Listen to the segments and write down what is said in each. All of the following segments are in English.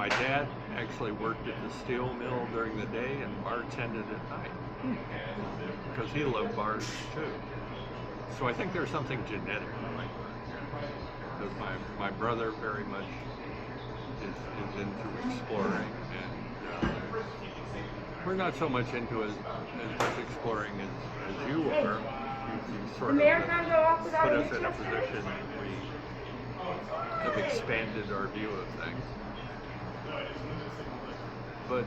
My dad actually worked at the steel mill during the day and bartended at night because he loved bars too. So I think there's something genetic going on. Because my brother very much is into exploring, and we're not so much into as much exploring as you are. You sort of put us in a position we have expanded our view of things. But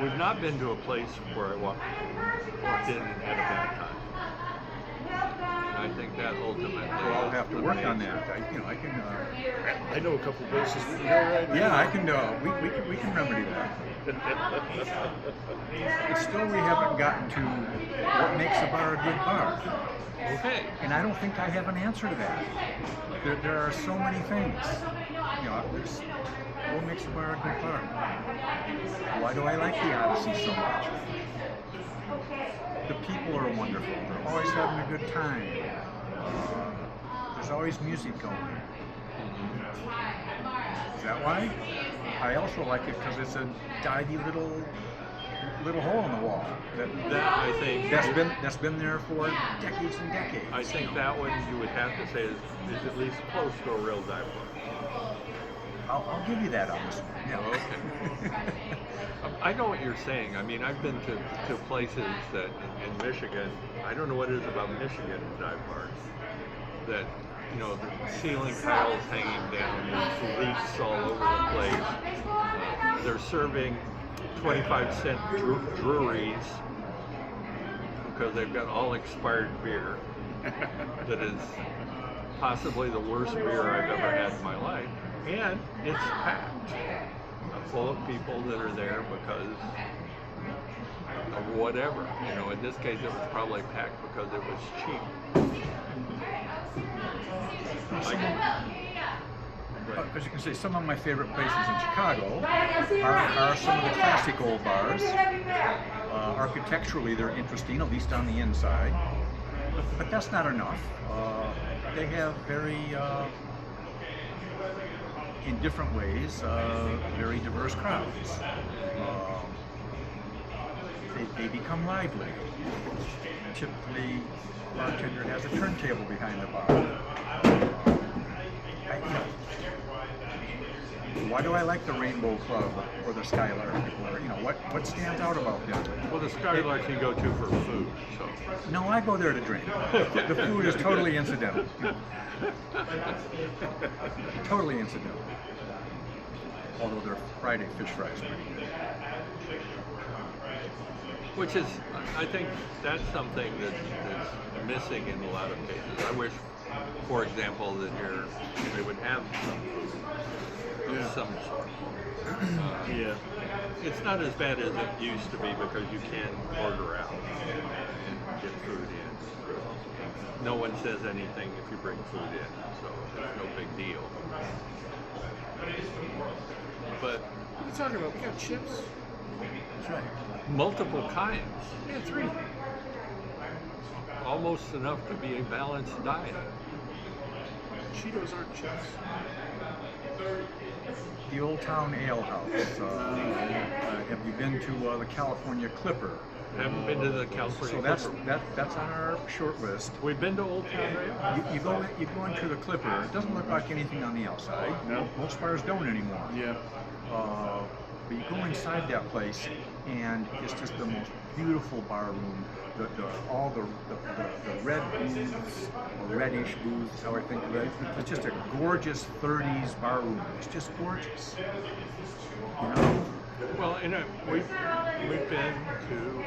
we've not been to a place where I walked in and had a bad time. And I think that ultimately, I'll have to work on that. I can. I know a couple places we can go right now. Yeah, I can. We can remedy that. But still, we haven't gotten to what makes a bar a good bar. okay. And I don't think I have an answer to that. There are so many things. There's what makes a bar a good bar. Why do I like the Oasis so much? The people are wonderful. They're always having a good time. There's always music going. Is that why? I also like it because it's a divey little hole in the wall That I think that's been there for decades and decades. I think that one you would have to say is at least close to a real dive bar. I'll give you that on this one. Yeah. Okay. I know what you're saying. I mean, I've been to places that in Michigan, I don't know what it is about Michigan dive bars, that, the ceiling tiles hanging down, there's leaks all over the place. They're serving 25-cent breweries because they've got all expired beer that is possibly the worst beer I've ever had in my life. And it's packed, full of people that are there because of whatever. In this case, it was probably packed because it was cheap. As you can see, some of my favorite places in Chicago are some of the classic old bars. Architecturally, they're interesting, at least on the inside. But that's not enough. They have very in different ways, very diverse crowds. They become lively. Typically, the bartender has a turntable behind the bar. Why do I like the Rainbow Club or the Skylark? Or, what stands out about them? Well, the Skylark you go to for food, so. No, I go there to drink. The food is totally incidental. Totally incidental. Although their Friday fish fry is pretty good. Which is, I think that's something that's missing in a lot of cases. I wish, for example, that here they would have some food of some sort. Yeah. It's not as bad as it used to be because you can order out and get food in. No one says anything if you bring food in, so it's no big deal. But What are you talking about? We got chips. That's right. multiple kinds, Yeah, 3. almost enough to be a balanced diet. Cheetos aren't chips. The Old Town Ale House. Have you been to the California Clipper? Haven't been to the California So that's Clipper. that's on our short list. We've been to Old Town Ale. You go into the Clipper. It doesn't look like anything on the outside. No. Most bars don't anymore. Yeah. But you go inside that place, and it's just the most beautiful bar room. All the red booths, or reddish booths, how I think of it. It's just a gorgeous 30s bar room. It's just gorgeous. Well, we've been to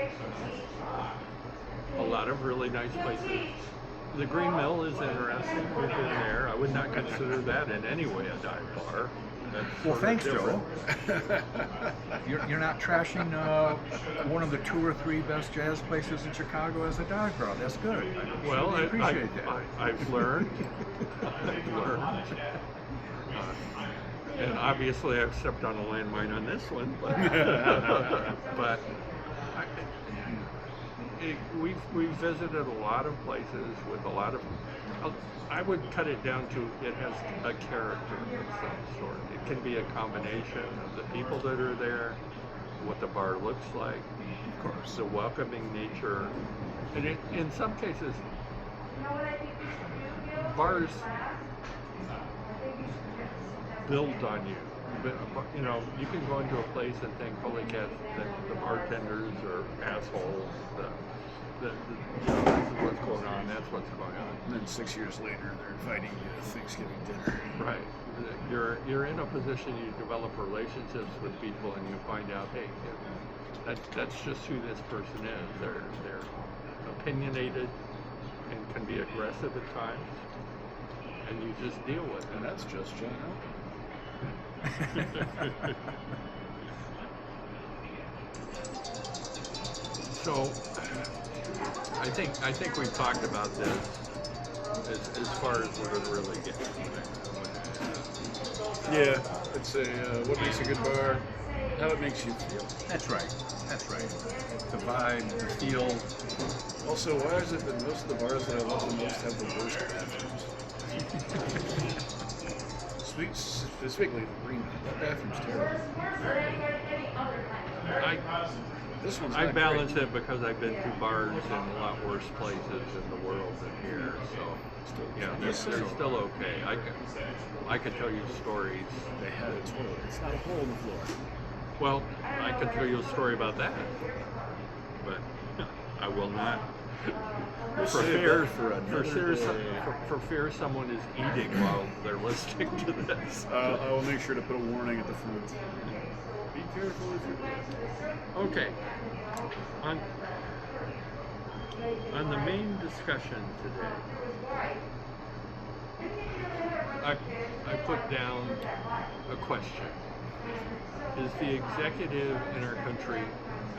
a lot of really nice places. The Green Mill is interesting. We've been there. I would not consider that in any way a dive bar. That's Well, sort of thanks, different. Joe. You're not trashing one of the 2 or 3 best jazz places in Chicago as a dive bar. That's good. Well, I appreciate that. I've learned. And obviously I've stepped on a landmine on this one, but we've visited a lot of places with a lot of I would cut it down to it has a character of some sort. It can be a combination of the people that are there, what the bar looks like, Of course. the welcoming nature, and in some cases, bars build on you. But you know, you can go into a place and think, "Holy cats, the bartenders are assholes." You know, this is what's going on. That's what's going on. And then 6 years later, they're inviting you to Thanksgiving dinner. Right. You're in a position, you develop relationships with people, and you find out, hey, that's just who this person is. They're opinionated and can be aggressive at times, and you just deal with it. And that's just John Elkin. So, I think we've talked about this as far as what it really gets. Yeah, I'd say what makes a good bar, how it makes you feel. That's right. That's right. The vibe, the feel. Also, why is it that most of the bars that I love the most have the worst bathrooms? Specifically the green. That bathroom's terrible. This one's I not balance great. it because I've been to bars in a lot worse places in the world than here. So, yeah, they're still okay. I could tell you stories. They had a toilet. It's not a hole in the floor. Well, I could tell you a story about that, but I will not. We'll For save fear, that for another day. for fear someone is eating while they're listening to this. I will make sure to put a warning at the front. Be careful if you're... Okay. On the main discussion today, I put down a question. Is the executive in our country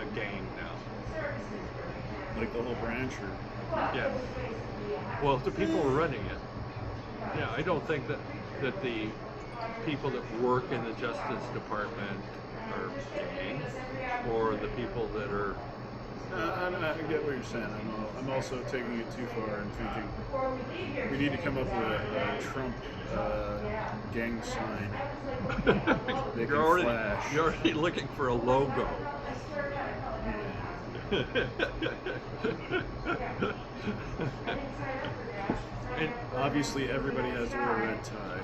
a gang now? Like the whole branch, or... Yes. Well, the people running it. Yeah, I don't think that the people that work in the Justice Department are gang, or the people that are... I get what you're saying. I'm also taking it too far and thinking we need to come up with a Trump gang sign. They can flash. You're already looking for a logo. And Obviously, everybody has to wear a red tie.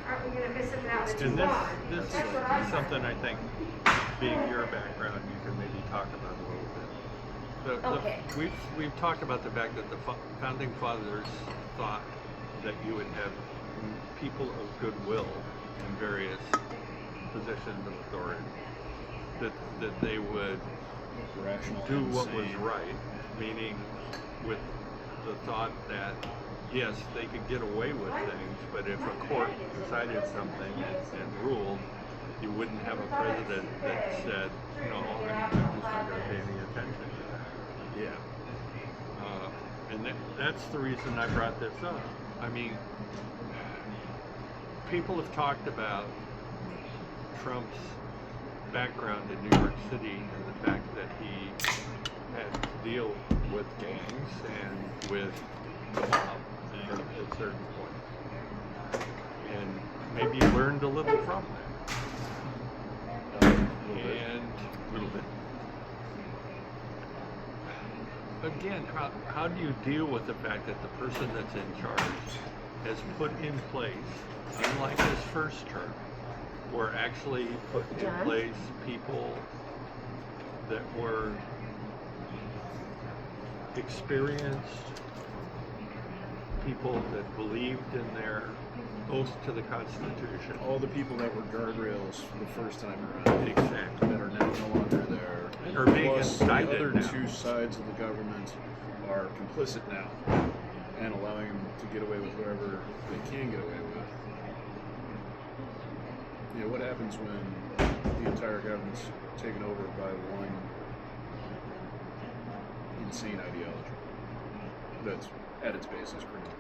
And this is something I think, being your background, you can maybe talk about a little bit. Okay. We've talked about the fact that the founding fathers thought that you would have people of goodwill in various positions of authority, that they would Rational, do what was insane. right, meaning with the thought that yes, they could get away with things, but if a court decided something and ruled, you wouldn't have a president that said, no, I'm just not going to pay any attention to that. Yeah. And that's the reason I brought this up. I mean, people have talked about Trump's background in New York City and the fact that he had to deal with gangs and with the mob at certain points. And maybe he learned a little from that. And A little bit. again, how do you deal with the fact that the person that's in charge has put in place, unlike his first term, were actually put in John? place people that were experienced, people that believed in their oath to the Constitution. All the people that were guardrails the first time around Exactly. that are now no longer there. And are being Plus, the indicted other now. two sides of the government are complicit now and allowing them to get away with whatever they can get away with. You know, what happens when the entire government's taken over by one insane ideology that's at its basis criminal?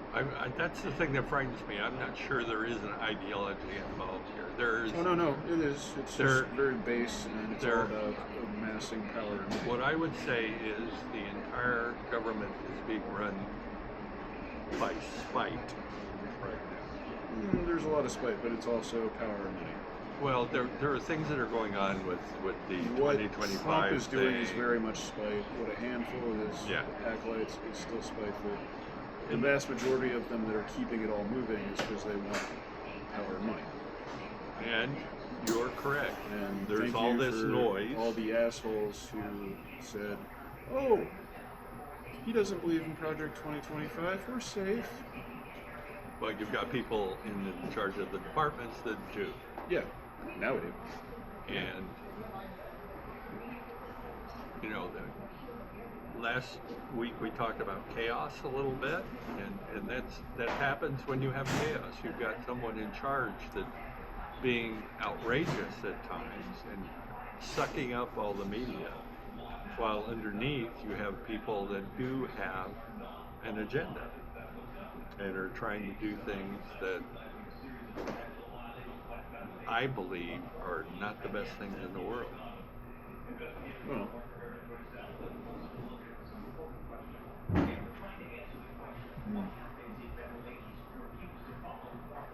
That's the thing that frightens me. I'm not sure there is an ideology involved here. There's Oh, no, it is. It's There- just very base, and it's all there- about amassing power. what I would say is the entire government is being run by spite right now. There's a lot of spite, but it's also power and money. Well, there are things that are going on with the What 2025 Trump is doing thing. is very much spite. What a handful of his Yeah. acolytes is still spiteful. The vast majority of them that are keeping it all moving is because they want power and money. And you're correct. And there's thank all you this for noise. all the assholes who said, "Oh, he doesn't believe in Project 2025. We're safe." But you've got people in charge of the departments that do. Yeah, now we do. And you know, last week we talked about chaos a little bit, and that happens when you have chaos. You've got someone in charge that's being outrageous at times and sucking up all the media, while underneath you have people that do have an agenda and are trying to do things that I believe are not the best things in the world. Well,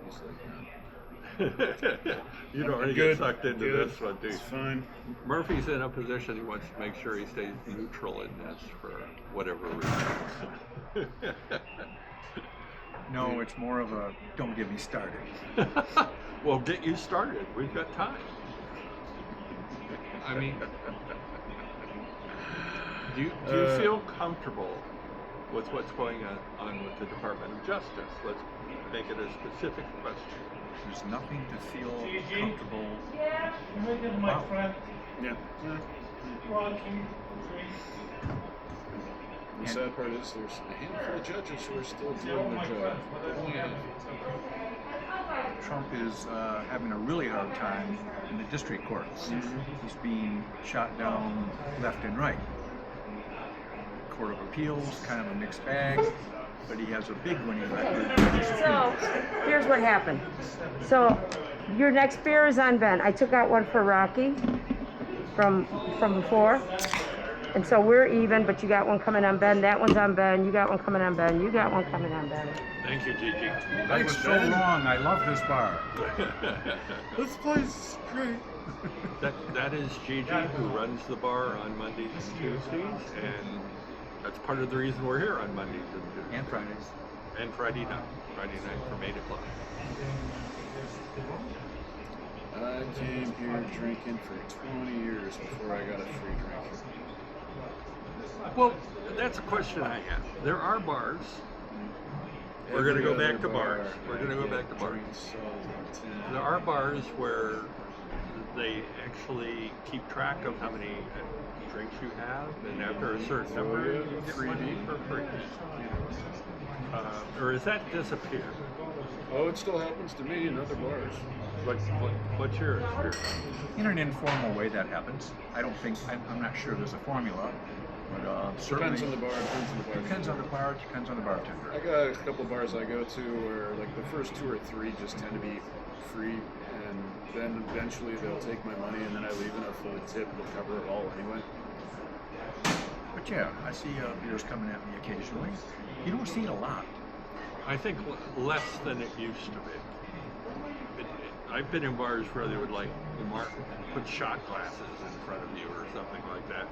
it's like that. You'd already Good, get sucked into good. this one, dude. It's fine. Murphy's in a position he wants to make sure he stays neutral in this for whatever reason. No, it's more of a don't get me started. Well, get you started. We've got time. I mean, do you feel comfortable with what's going on with the Department of Justice? Let's make it a specific question. There's nothing to feel comfortable Yeah, look at my Wow. friend Yeah. walking. The sad part is there's a handful of judges who are still doing their job. Only a handful. Trump is having a really hard time in the district courts. He's being shot down left and right. Court of Appeals, kind of a mixed bag, but he has a big winning record. So, here's what happened. So, your next beer is on Ben. I took out one for Rocky from before. And so we're even, but you got one coming on Ben. That one's on Ben. You got one coming on Ben. You got one coming on Ben. Thank you, Gigi. I was so wrong. I love this bar. This place is great. That is Gigi, who runs the bar on Mondays and Tuesdays, and that's part of the reason we're here on Mondays and Tuesdays. And Fridays. And Friday night from 8 o'clock. I came here drinking for 20 years before I got a free drink. Well, that's a question I have. There are bars. We're going to go back to bars. We're going to go back to bars. There are bars where they actually keep track of how many drinks you have, and after a certain number, you get money for free. Or has that disappeared? Oh, it still happens to me in other bars. What's your experience? In an informal way, that happens. I don't think, I'm not sure there's a formula, but certainly. Depends on the bar, depends on the bar. Depends on the bar, depends on the bartender. I got a couple bars I go to where like the first 2 or 3 just tend to be free, and then eventually they'll take my money and then I leave enough for the tip to cover it all anyway. But yeah, I see beers coming at me occasionally. You don't see it a lot. I think less than it used to be. I've been in bars where they would put shot glasses in front of you or something like that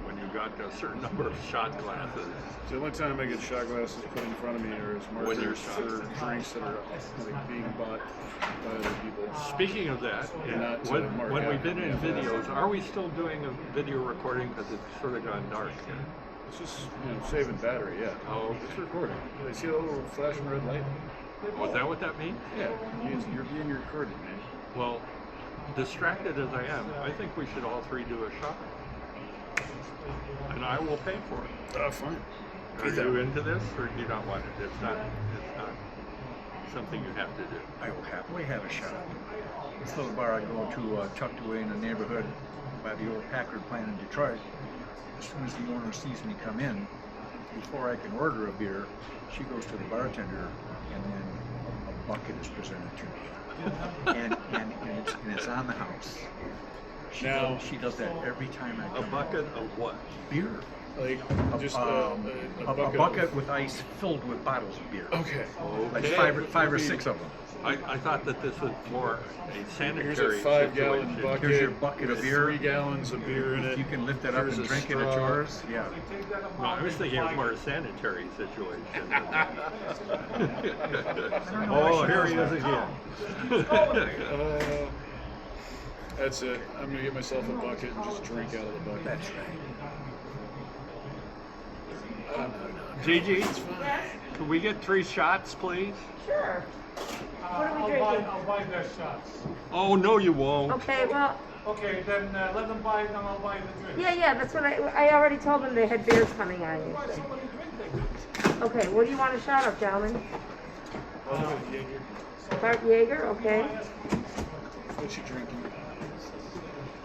when you got to a certain number of shot glasses. The only time I get shot glasses put in front of me are as When you're markers for drinks that are like being bought by other people. Speaking of that, Not to mark when out we've been in the videos, are we still doing a video recording because it's sort of gone dark here? It's just, saving battery, yeah. Oh, It's recording. I see a little flashing red light. was that what that means? Yeah, you're being recorded, man. Well, distracted as I am, I think we should all three do a shot. And I will pay for it. Fine. Are you into this, or do you not want it? It's not something you have to do. I will happily have a shot. This little bar I go to, tucked away in a neighborhood by the old Packard plant in Detroit. As soon as the owner sees me come in, before I can order a beer, she goes to the bartender, and then a bucket is presented to me. and it's on the house. She does that every time I A come. bucket of what? Beer. Like just a bucket with ice filled with bottles of beer. Okay. Like Okay. five or six of them. I thought that this was more a Here's sanitary a 5-gallon situation. bucket. Here's your bucket of with beer. 3 gallons of beer in it. If you can lift it up Here's and a drink it, it's straw. yours. Yeah. No, I was thinking it was more a sanitary situation. Oh, here he is again. That's it. I'm gonna get myself a bucket and just drink out of the bucket. That's right. Gigi, can we get 3 shots, please? Sure. What are we drinking? I'll buy their shots. Oh, no, you won't. Okay, well, Okay, then let them buy it and I'll buy the drink. yeah, that's what I already told them they had beers coming on you. Buy so. somebody drink they Okay, what do you want a shot of, gentlemen? Jaeger. Bart Jaeger, okay. What's she drinking?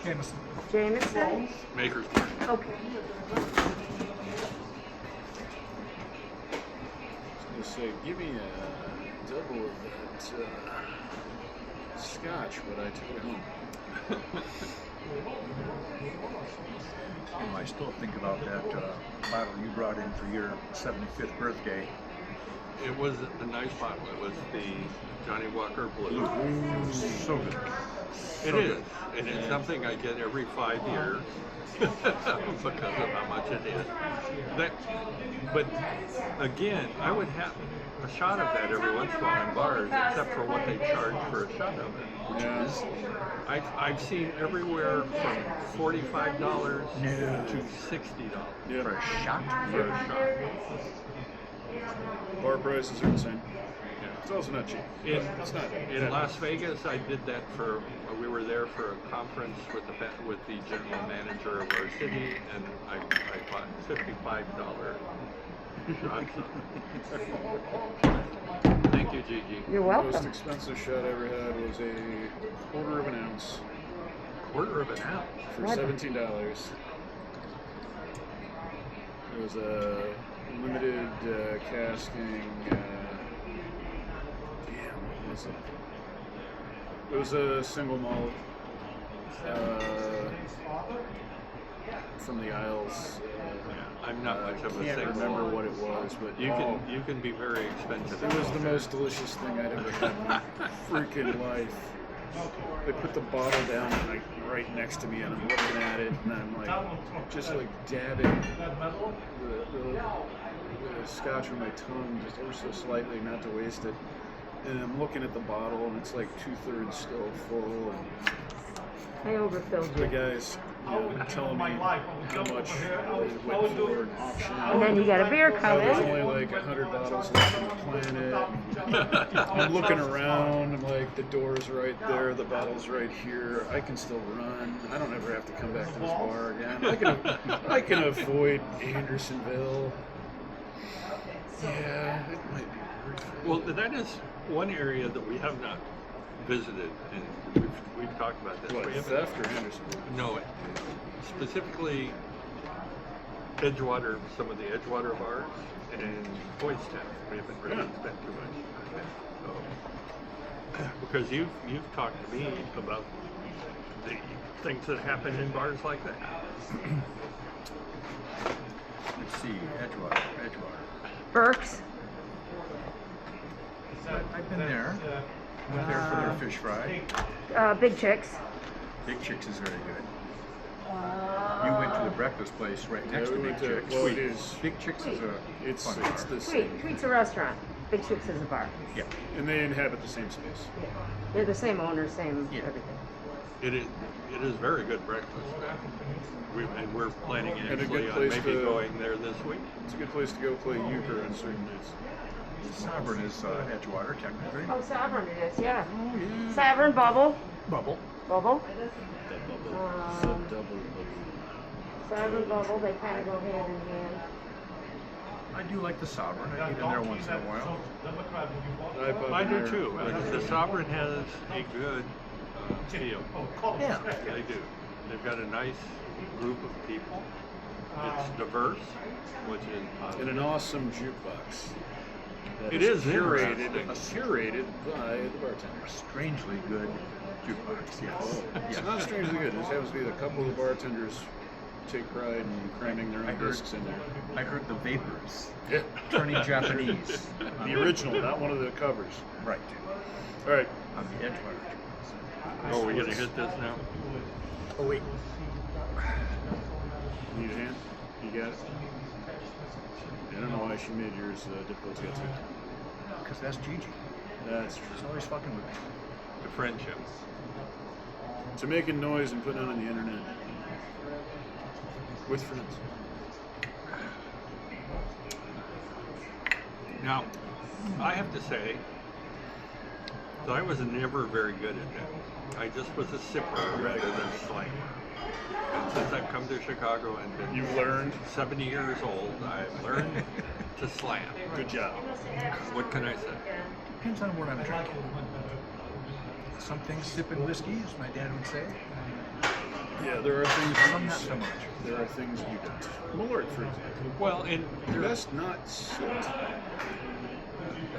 Jameson. Jameson, Maker's Mark. okay. I was gonna say, give me a double of that scotch, but I took it home. I still think about that bottle you brought in for your 75th birthday. It was a nice bottle. It was the Johnny Walker Blue. So good. It So is, good. and it's something I get every 5 years because of how much it is. But again, I would have a shot of that every once in a while in bars, except for what they charge for a shot of it. Yeah. I've seen everywhere from $45 to $60 Yeah. For a shot? for a shot. Bar prices are insane. Yeah. It's also not cheap. It's not. In Las Vegas, I did that for. We were there for a conference with the general manager of our city, and I bought $55 shots. Thank you, Gigi. You're The most welcome. expensive shot I ever had was a quarter of an ounce Quarter of an ounce. for What? $17. It was a limited casting. Damn, what was it? It was a single malt from the Isles. I'm not much of a I can't single remember malt. what it was, but You can be very expensive. It was the most delicious thing I'd ever had in my freaking life. They put the bottle down like right next to me, and I'm looking at it, and I'm like, just like dabbing the scotch with my tongue, just ever so slightly, not to waste it. And I'm looking at the bottle, and it's like 2/3 still full. And I overfilled the you. guys, telling me how much they went for an auction. And then you got a beer How there's coming. only like 100 bottles left on the planet. I'm looking around. I'm like, the door's right there, the bottle's right here. I can still run. I don't ever have to come back to this bar again. I can avoid Andersonville. Yeah, it might be worth it. Well, that is one area that we have not visited, and we've talked about this. What, We haven't- theft or Andersonville? No, specifically Edgewater, some of the Edgewater bars, and Boystown. We haven't really Yeah. spent too much. So, because you've talked to me about the things that happen in bars like that. Let's see, Edgewater. Burke's. I've been there. Went there for their fish fry. Big Chicks. Big Chicks is very good. You went to the breakfast place right next Yeah, to we Big went to- Chicks. well, it is- Big Chicks is a It's fun bar. the Tweet. same. Tweet's a restaurant. Big Chicks is a bar. Yeah. And they inhabit the same space. They're the same owner, same Yeah. everything. It is very good breakfast. And we're planning And a actually good on place maybe to- going there this week. It's a good place to go play euchre on certain nights. Sovereign is Edgewater, technically. Oh, Sovereign it is, yeah. Sovereign Bubble. Bubble. Bubble. Double. Sovereign Bubble, they kind of go hand in hand. I do like the Sovereign. I eat in there once in a while. I pop I in do there. too. The Sovereign has a good feel. Yeah. They do. They've got a nice group of people. It's diverse, which is And positive. an awesome jukebox. that It is curated, interesting. curated by the bartender. Strangely good jukebox, yes. It's Yes. not strangely good. This happens to be a couple of the bartenders take pride in cramming their own discs in there. I heard the Vapors Yeah. turning Japanese. The original, not one of the covers. Right. All right. On the Edgewater. Oh, we gonna hit this now? Oh wait. Need a hand? You got it? I don't know why she made yours difficult to get to. Because that's Gigi. That's true. She's always fucking with me. The friendship. To making noise and putting it on the internet. With friends. Now, I have to say that I was never very good at that. I just was a sipper rather than a slammer. And since I've come to Chicago and been You've learned. 70 years old, I've learned to slam. Good job. What can I say? Depends on what I'm drinking. Some things sipping whiskey, as my dad would say. Yeah, there are things. Some not so much. There are things you don't. Malort, for example. Well, and there, Best not sit.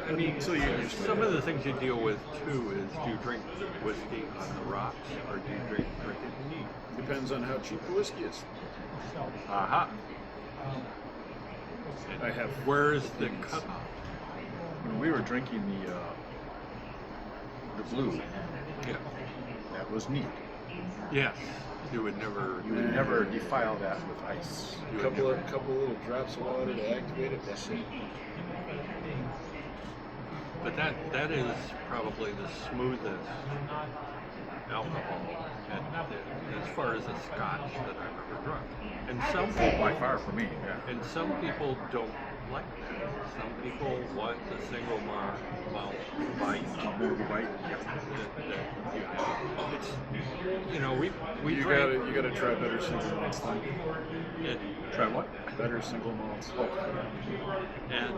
I mean, Until you get used to some it. of the things you deal with too is, do you drink whiskey on the rocks or do you drink it neat? Depends on how cheap the whiskey is. Aha. I have. Where is the cutoff? When we were drinking the blue, Yeah. that was neat. Yes. You would never. You would never defile that with ice. You A would couple never. little drops of water to activate it. That's it. But that is probably the smoothest alcohol as far as a scotch that I've ever drunk. And some By people, far for me, yeah. and some people don't like that. Some people want the single malt bite. More of a bite. It's, you know, we You drank gotta try better single malts then. it. Try what? Better single malts. At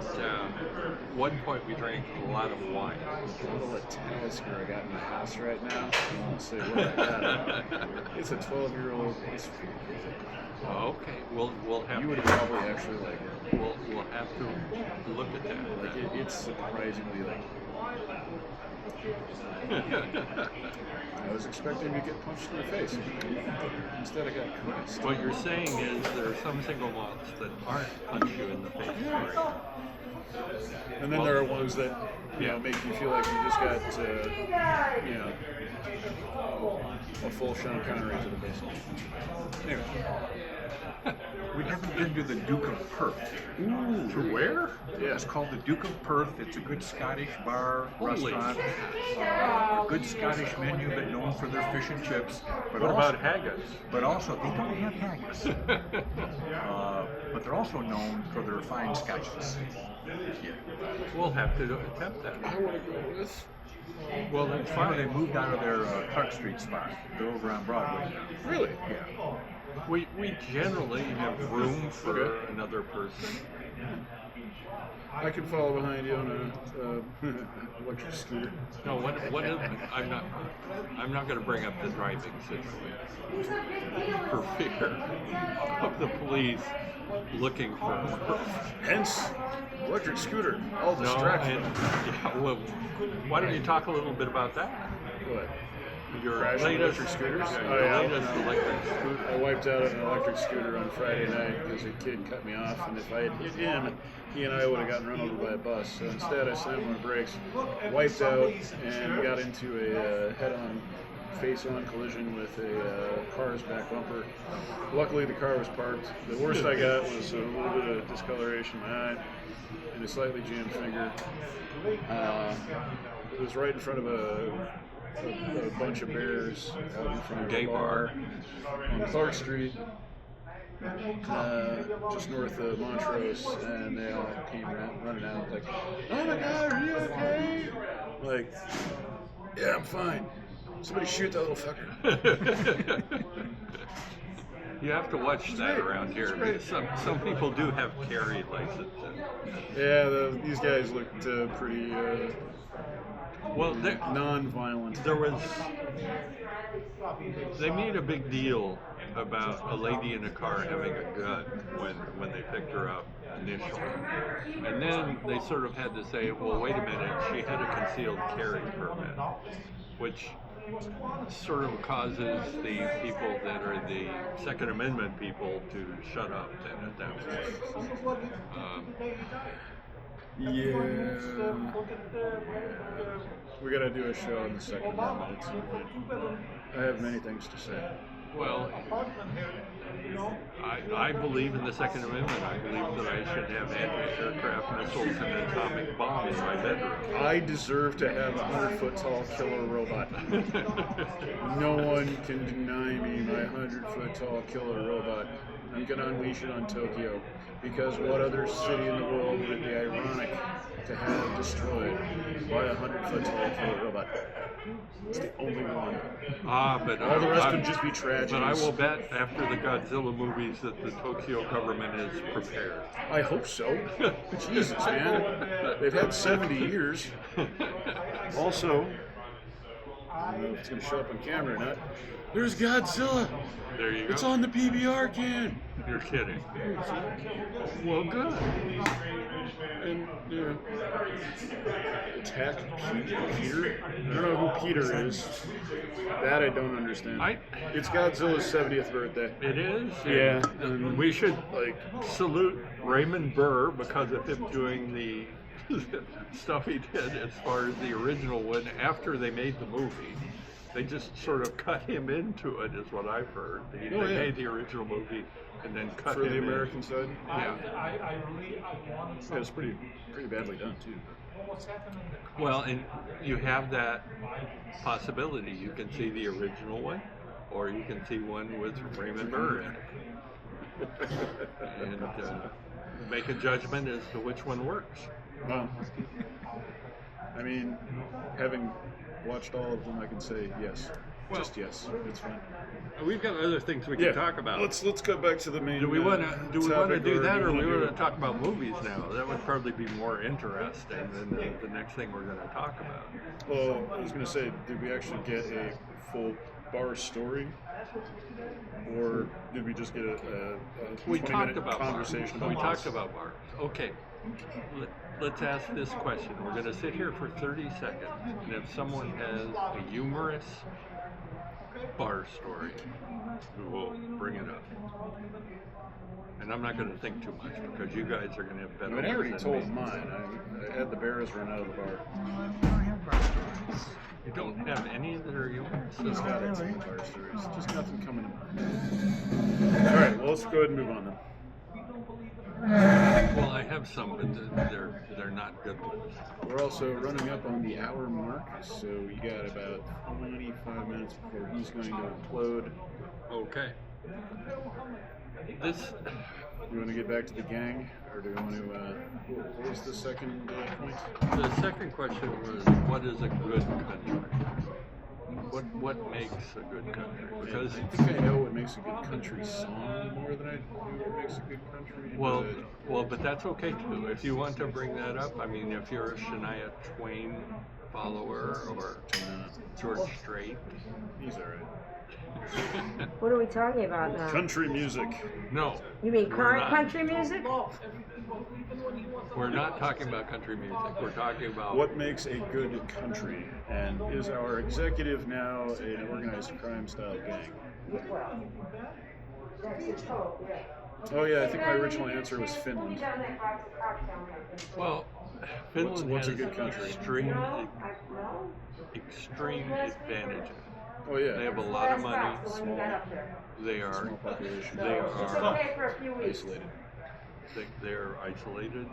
one point we drank a lot of wine. A little Talisker I got in the house right now. I won't say what I got. It's a 12-year-old. It's Okay, we'll have You would to, probably actually like it. we'll have to look at that. Like it's surprisingly like. I was expecting to get punched in the face. Instead, I got caressed. What you're saying is there are some single malts that aren't punch you in the face. Right? And then there are ones that make you feel like you just got a full Sean Connery to the face. Anyway, We haven't been to the Duke of Perth. Ooh, to where? yeah, It's called the Duke of Perth. It's a good Scottish bar, Holy restaurant. Good Scottish menu, but known for their fish and chips. But What also, about haggis? But also, they don't have haggis. But they're also known for their fine scotches. Yeah. We'll have to attempt that. I want to go with. Well, that's Finally, they fine. moved out of their Clark Street spot. They're over on Broadway now. Really? Yeah. We generally have room for Okay. another person. I could follow behind you on a electric scooter. No, what is, I'm not going to bring up the driving situation for fear of the police looking for Murph. Hence, electric scooter. All No, distraction. and well, why don't you talk a little bit about that? What? Your Crashing latest electric scooters? yeah, Oh, your yeah. latest electric I scooter. wiped out an electric scooter on Friday night because a kid cut me off, and if I had hit him, he and I would have gotten run over by a bus. So instead, I slammed on the brakes, wiped out, and got into a head-on, face-on collision with a car's back bumper. Luckily, the car was parked. The worst I got was a little bit of discoloration in my eye and a slightly jammed finger. It was right in front of a bunch of bears out in front of Gay a bar on Clark Street, just north of Montrose, and they all came running out like, "Oh my God, are you okay?" Like, "Yeah, I'm fine. Somebody shoot that little fucker." You have to watch that great. around here. It's great. Some people do have carry licenses. Yeah, these guys looked pretty Well, non-violent. there was. They made a big deal about a lady in a car having a gun when they picked her up initially, and then they sort of had to say, well, wait a minute, she had a concealed carry permit, which sort of causes the people that are the Second Amendment people to shut up then at that point. Yeah. We gotta do a show on the Second Amendment. I have many things to say. Well, I believe in the Second Amendment. I believe that I should have anti-aircraft missiles and atomic bombs in my bedroom. I deserve to have a 100-foot tall killer robot. No one can deny me my 100-foot tall killer robot. I'm gonna unleash it on Tokyo, because what other city in the world would it be ironic to have destroyed by a 100-foot tall killer robot? It's the only one. But All the rest would just be tragedies. But I will bet after the Godzilla movies that the Tokyo government is prepared. I hope so. Jesus, man. They've had 70 years. Also, I don't know if it's going to show up on camera or not. There's Godzilla. There you go. It's on the PBR can. You're kidding. Well, good. And attack Peter. I don't know who Peter is. That I don't understand. It's Godzilla's 70th birthday. It is. Yeah. And we should salute Raymond Burr because of him doing the stuff he did as far as the original one after they made the movie. They just sort of cut him into it, is what I've heard. They made the original movie and then cut for him the American in. side. Yeah. Yeah, it's pretty badly done too. Well, and you have that possibility. You can see the original one, or you can see one with Raymond Burr in it, and make a judgment as to which one works. Well, I mean, having watched all of them, I can say yes. Well, just yes. It's fine. We've got other things we can talk about. Let's go back to the main. Do we want to do that, or do we we want to talk about movies now? That would probably be more interesting than the next thing we're going to talk about. Well, I was going to say, did we actually get a full bar story, or did we just get a We 20-minute talked about conversation bars. about We talked about bars. Okay. Let's ask this question. We're going to sit here for 30 seconds, and if someone has a humorous bar story, we will bring it up. And I'm not going to think too much because you guys are going to have better. I already than told me. mine. I had the Bears run out of the bar. We don't have bar stories. You don't have any that are humorous? Just got some bar stories. Just nothing coming to mind. All right, well, let's go ahead and move on then. Well, I have some, but they're not good ones. We're also running up on the hour mark, so we got about 25 minutes before he's going to implode. Okay. This. You want to get back to the gang, or do we want to? What was the second point? The second question was, what is a good country? What makes a good country? Because I think I know what makes a good country song more than I do what makes a good country. well, but that's okay too. If you want to bring that up, I mean, if you're a Shania Twain follower or George Strait, he's all right. What are we talking about now? Country music. No. You mean we're current not. country music? We're not talking about country music. We're talking about What makes a good country? And is our executive now an organized crime style gang? Oh yeah, I think my original answer was Finland. Well, Finland What's a has good country? extreme advantages. Oh yeah. They have a lot of money. They Small are population. they are Isolated. they're isolated.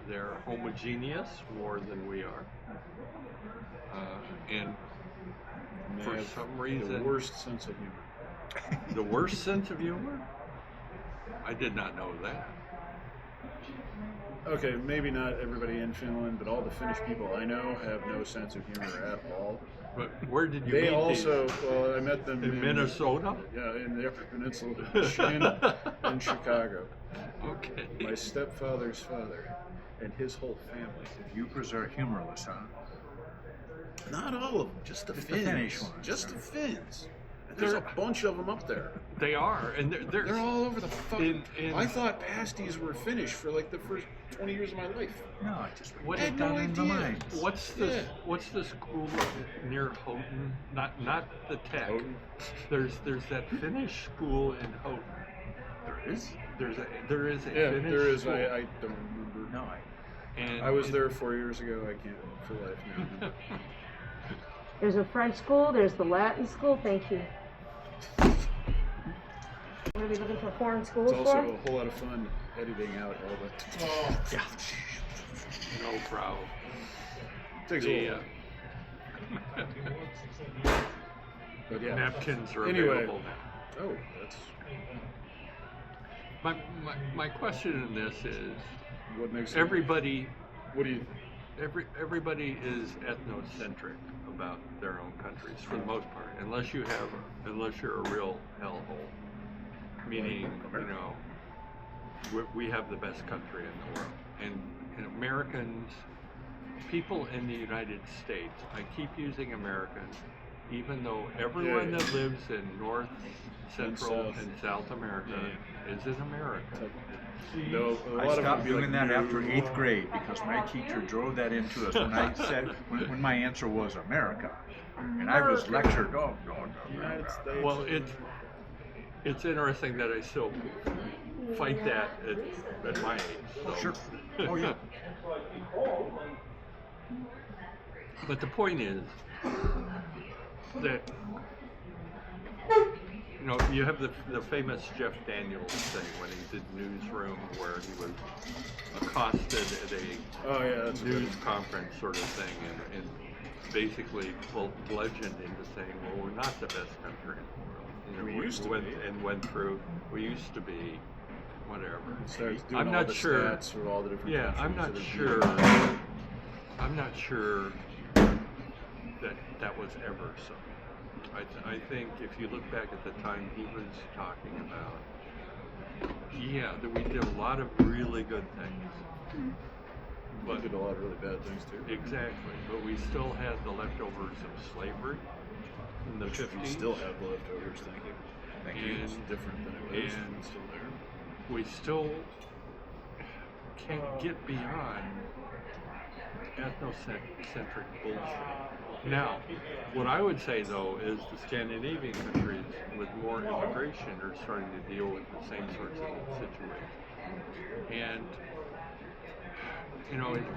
They're homogeneous more than we are. And And they for have some reason, the worst sense of humor. the worst sense of humor. I did not know that. Okay, maybe not everybody in Finland, but all the Finnish people I know have no sense of humor at all. But where did you They meet also, these? well, I met them In Minnesota? Yeah, in the Upper Peninsula, in Chicago. Okay. My stepfather's father and his whole family. Yupers are humorless, huh? Not all of them, just the Just the Finns. Finnish ones, Just huh? the Finns. There's a bunch of them up there. They are, and They're all over the fucking. in- I thought pasties were Finnish for like the first 20 years of my life. No, I just What- put I had down no in the idea. mind. What's the school near Houghton? Not the Tech. Houghton? There's that Finnish school in Houghton. There is? There is a Yeah, Finnish there is. school. I don't remember. No, And I was there 4 years ago. I can't for life now. There's a French school, there's the Latin school, thank you. What are we looking for foreign schools It's also for? a whole lot of fun editing out all the. Yeah. No problem. Takes a The while. But yeah. napkins are Anyway. available now. Oh, that's My question in this is what makes everybody What do you? everybody is ethnocentric about their own countries for the most part, unless you're a real hellhole, meaning we have the best country in the world, and Americans, people in the United States. I keep using Americans, even though everyone Yeah. that lives in North, Central, South. and South America is in America. No, a I lot stopped of them doing that after 8th grade because my teacher drove that into us when I said, when my answer was America. And I was lectured, oh, no, United States. Well, it's interesting that I still fight that at my age. So. Sure. Oh, yeah. But the point is that you have the famous Jeff Daniels thing when he did Newsroom, where he was accosted at a Oh yeah, that's news conference sort of thing, and basically bludgeoned into saying, well, we're not the best country in the world. We used to be. And went through, we used to be, whatever. Starts doing I'm all not the sure. stats for all the different Yeah, countries I'm not that have sure. been- I'm not sure that was ever so. I think if you look back at the time he was talking about, that we did a lot of really good things. But did a lot of really bad things too. Exactly, but we still had the leftovers of slavery in the 50s. We still have the leftovers. Thank you. Thank you. It's different than it was. and- It's still there. We still can't get beyond ethnocentric bullshit. Now, what I would say though is the Scandinavian countries with more immigration are starting to deal with the same sorts of situations. And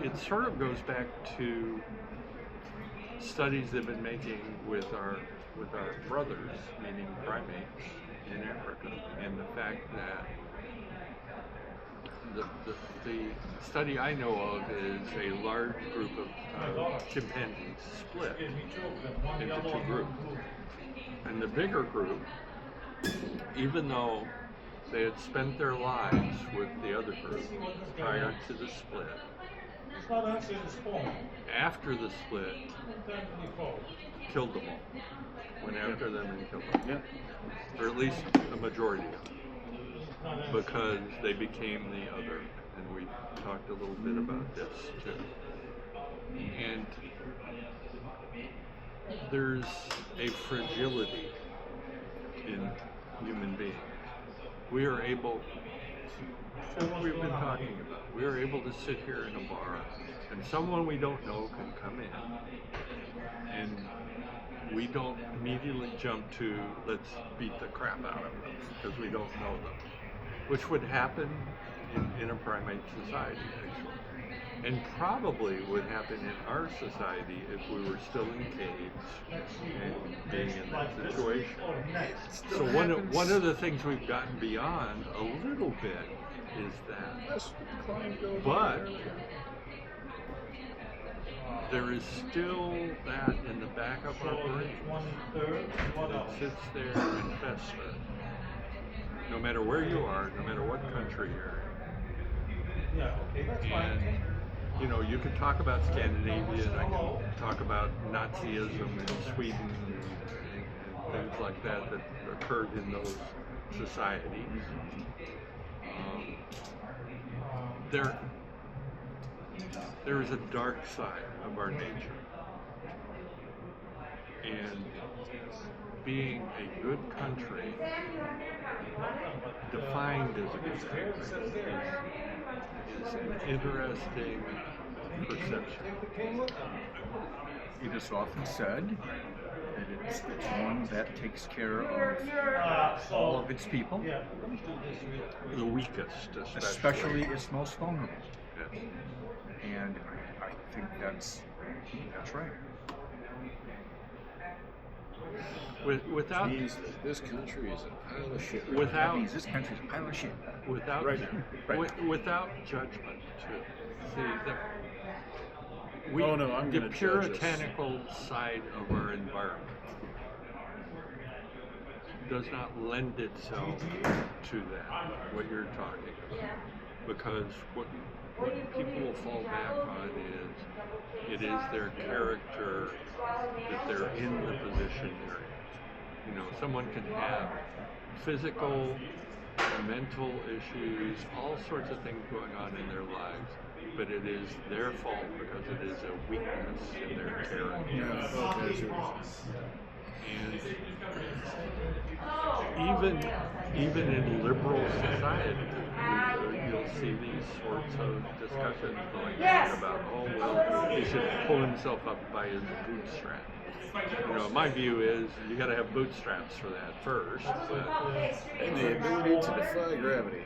it sort of goes back to studies they've been making with our brothers, meaning primates in Africa, and the fact that the study I know of is a large group of chimpanzees split into two groups. And the bigger group, even though they had spent their lives with the other group prior to the split, after the split, killed them all. Went after them and killed them. Yeah. Or at least a majority of them. Because they became the other, and we talked a little bit about this too. And there's a fragility in human beings. We are able, what we've been talking about, we are able to sit here in a bar, and someone we don't know can come in, and we don't immediately jump to, let's beat the crap out of them, because we don't know them. Which would happen in a primate society, actually. And probably would happen in our society if we were still engaged and being in that situation. So one of the things we've gotten beyond a little bit is that. Yes, crime goes But on there. there is still that in the back of our brain that sits there and festers. No matter where you are, no matter what country you're in. And, you can talk about Scandinavia, and I can talk about Nazism in Sweden and things like that occurred in those societies. There is a dark side of our nature. And being a good country, defined as a good country, is an interesting perception. It is often said that it's one that takes care of all of its people, The weakest, especially its most vulnerable. Yes. And I think that's right. Without Means that this country is a pile of shit. That without means this country's a pile of shit. without Right now. Right. without judgment too. See Oh, no, I'm the gonna judge us. puritanical side of our environment does not lend itself to that, what you're talking about. Because what people will fall back on is it is their character that they're in the position they're in. You know, someone can have physical, mental issues, all sorts of things going on in their lives, but it is their fault because it is a weakness in their character. Yeah, okay, I see what you're saying. And even in liberal society, you'll see these sorts of discussions going on about, oh well, he should pull himself up by his bootstraps. You know, my view is you got to have bootstraps for that first. But, And the ability to defy gravity.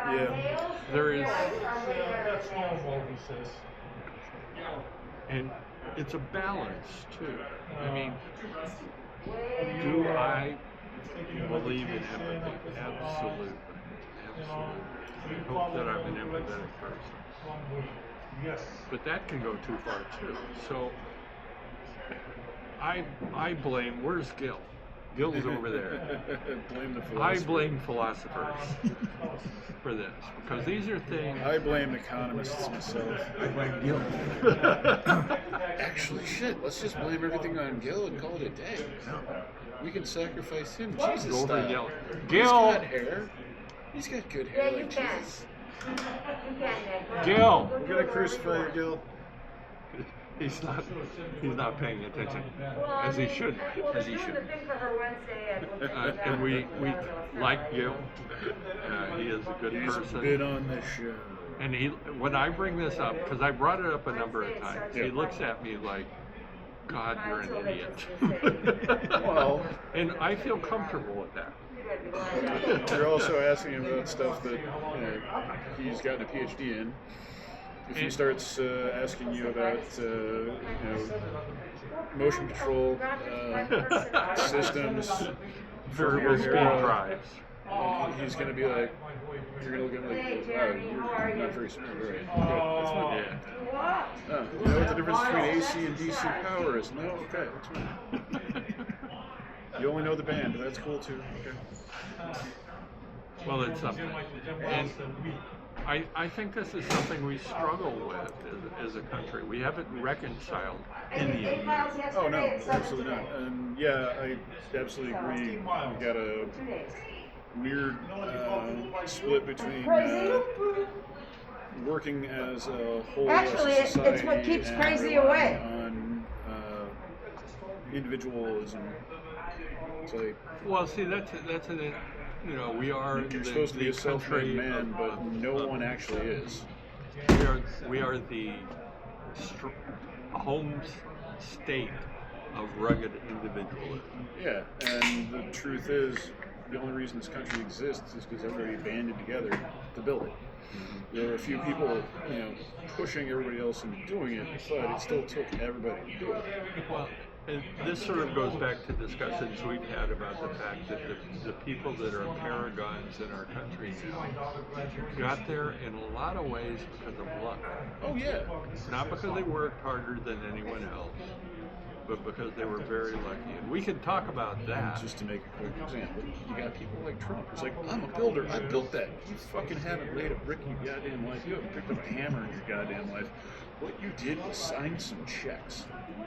Yeah. there is, That's normal, he says. and it's a balance too. I mean, do I believe in empathy? Absolutely. Absolutely. I hope that I'm an empathetic person. Yes. But that can go too far too. So I blame, where's Gil? Gil's over there. Blame the I philosopher. blame philosophers for this, because these are things. I blame economists myself. I blame Gil. Actually, shit, let's just blame everything on Gil and call it a day. We can sacrifice him, Jesus Go over and style. yell, He's Gil! got hair. He's got good hair Yeah, you like can. Jesus. Gil! We're gonna crucify you, Gil. He's not paying attention, as he should. As he should. Thing for her Wednesday at And we like Gil. He is a good He's person. been on this show. And he, when I bring this up, because I brought it up a number of times, Yeah. he looks at me like, God, you're an idiot. Well, And I feel comfortable with that. you're also asking him about stuff that he's gotten a PhD in. If he starts asking you about motion control systems, Variable speed drives. he's going to be like, you're going to look at him like, wow, you're not very smart, right? Okay, that's fine. Yeah. Oh, you know what the difference between AC and DC power is? No? Okay, that's fine. You only know the band, but that's cool too. Okay. Well, it's something. And I think this is something we struggle with as a country. We haven't reconciled Indian. Oh no, absolutely not. And yeah, I absolutely agree. We've got a weird split between working as a whole Actually, as a society it's what keeps and crazy relying away. on individualism. It's like Well, see, that's an, you know, we are you're supposed to be a self-made country man, but of- no one actually is. we are the home state of rugged individualism. Yeah, and the truth is, the only reason this country exists is because everybody banded together to build it. There are a few people, pushing everybody else into doing it, but it still took everybody to do it. Well, and this sort of goes back to discussions we've had about the fact that the people that are paragons in our country now got there in a lot of ways because of luck. Oh yeah. Not because they worked harder than anyone else, but because they were very lucky. And we can talk about that. Just to make a quick example, you got people like Trump. It's like, I'm a builder. I built that. You fucking haven't laid a brick in your goddamn life. You haven't picked up a hammer in your goddamn life. What you did was sign some checks.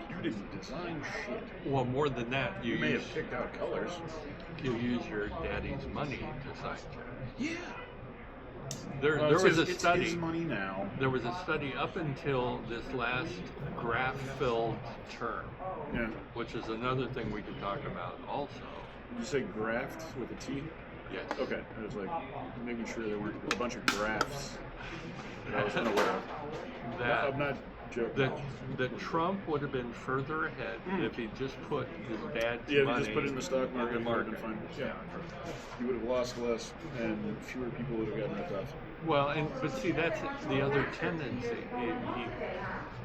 You didn't design shit. Well, more than that, You may have picked out colors. you use your daddy's money to sign checks. Yeah. there It's was a his study. money now. There was a study up until this last graft-filled term, Yeah. which is another thing we could talk about also. Did you say graft with a T? Yes. Okay. I was like making sure there weren't a bunch of grafts that I was unaware of. That I'm not joking. that Trump would have been further ahead if he just put his dad's Yeah, if money you just put it in the stock market, in the it would have market. been fine. Yeah. You would have lost less, and fewer people would have gotten ripped off. Well, but see, that's the other tendency.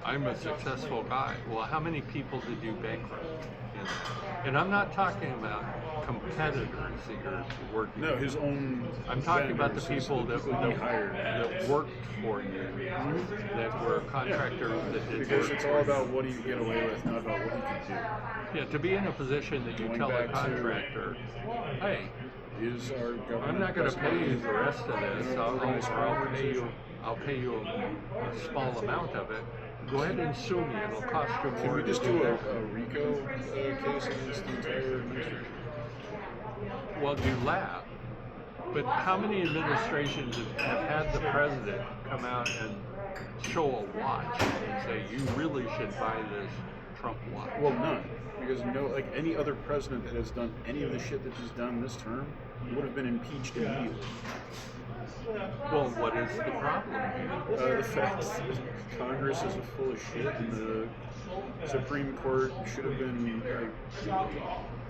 I'm a successful guy. Well, how many people did you bankrupt? You know? And I'm not talking about competitors that you're working No, with. his own. I'm talking about the vendors, people that he hired. that worked for you, that were contractors that did Because work it's for all you. about what do you get away with, not about what he can Yeah, to be in a position that you Going tell a back to- contractor, hey, do. Is our government? I'm not going to pay you the rest of this. Organize I'll pay you a small amount of it. Go ahead and sue me. It'll cost you Can more. we to just do do a that. RICO case against the entire administration? Well, you laugh, but how many administrations have had the president come out and show a watch and say, you really should buy this Trump watch? Well, none. Because like any other president that has done any of the shit that he's done this term would have been impeached immediately. Well, what is the problem here? The fact that Congress is full of shit and the Supreme Court should have been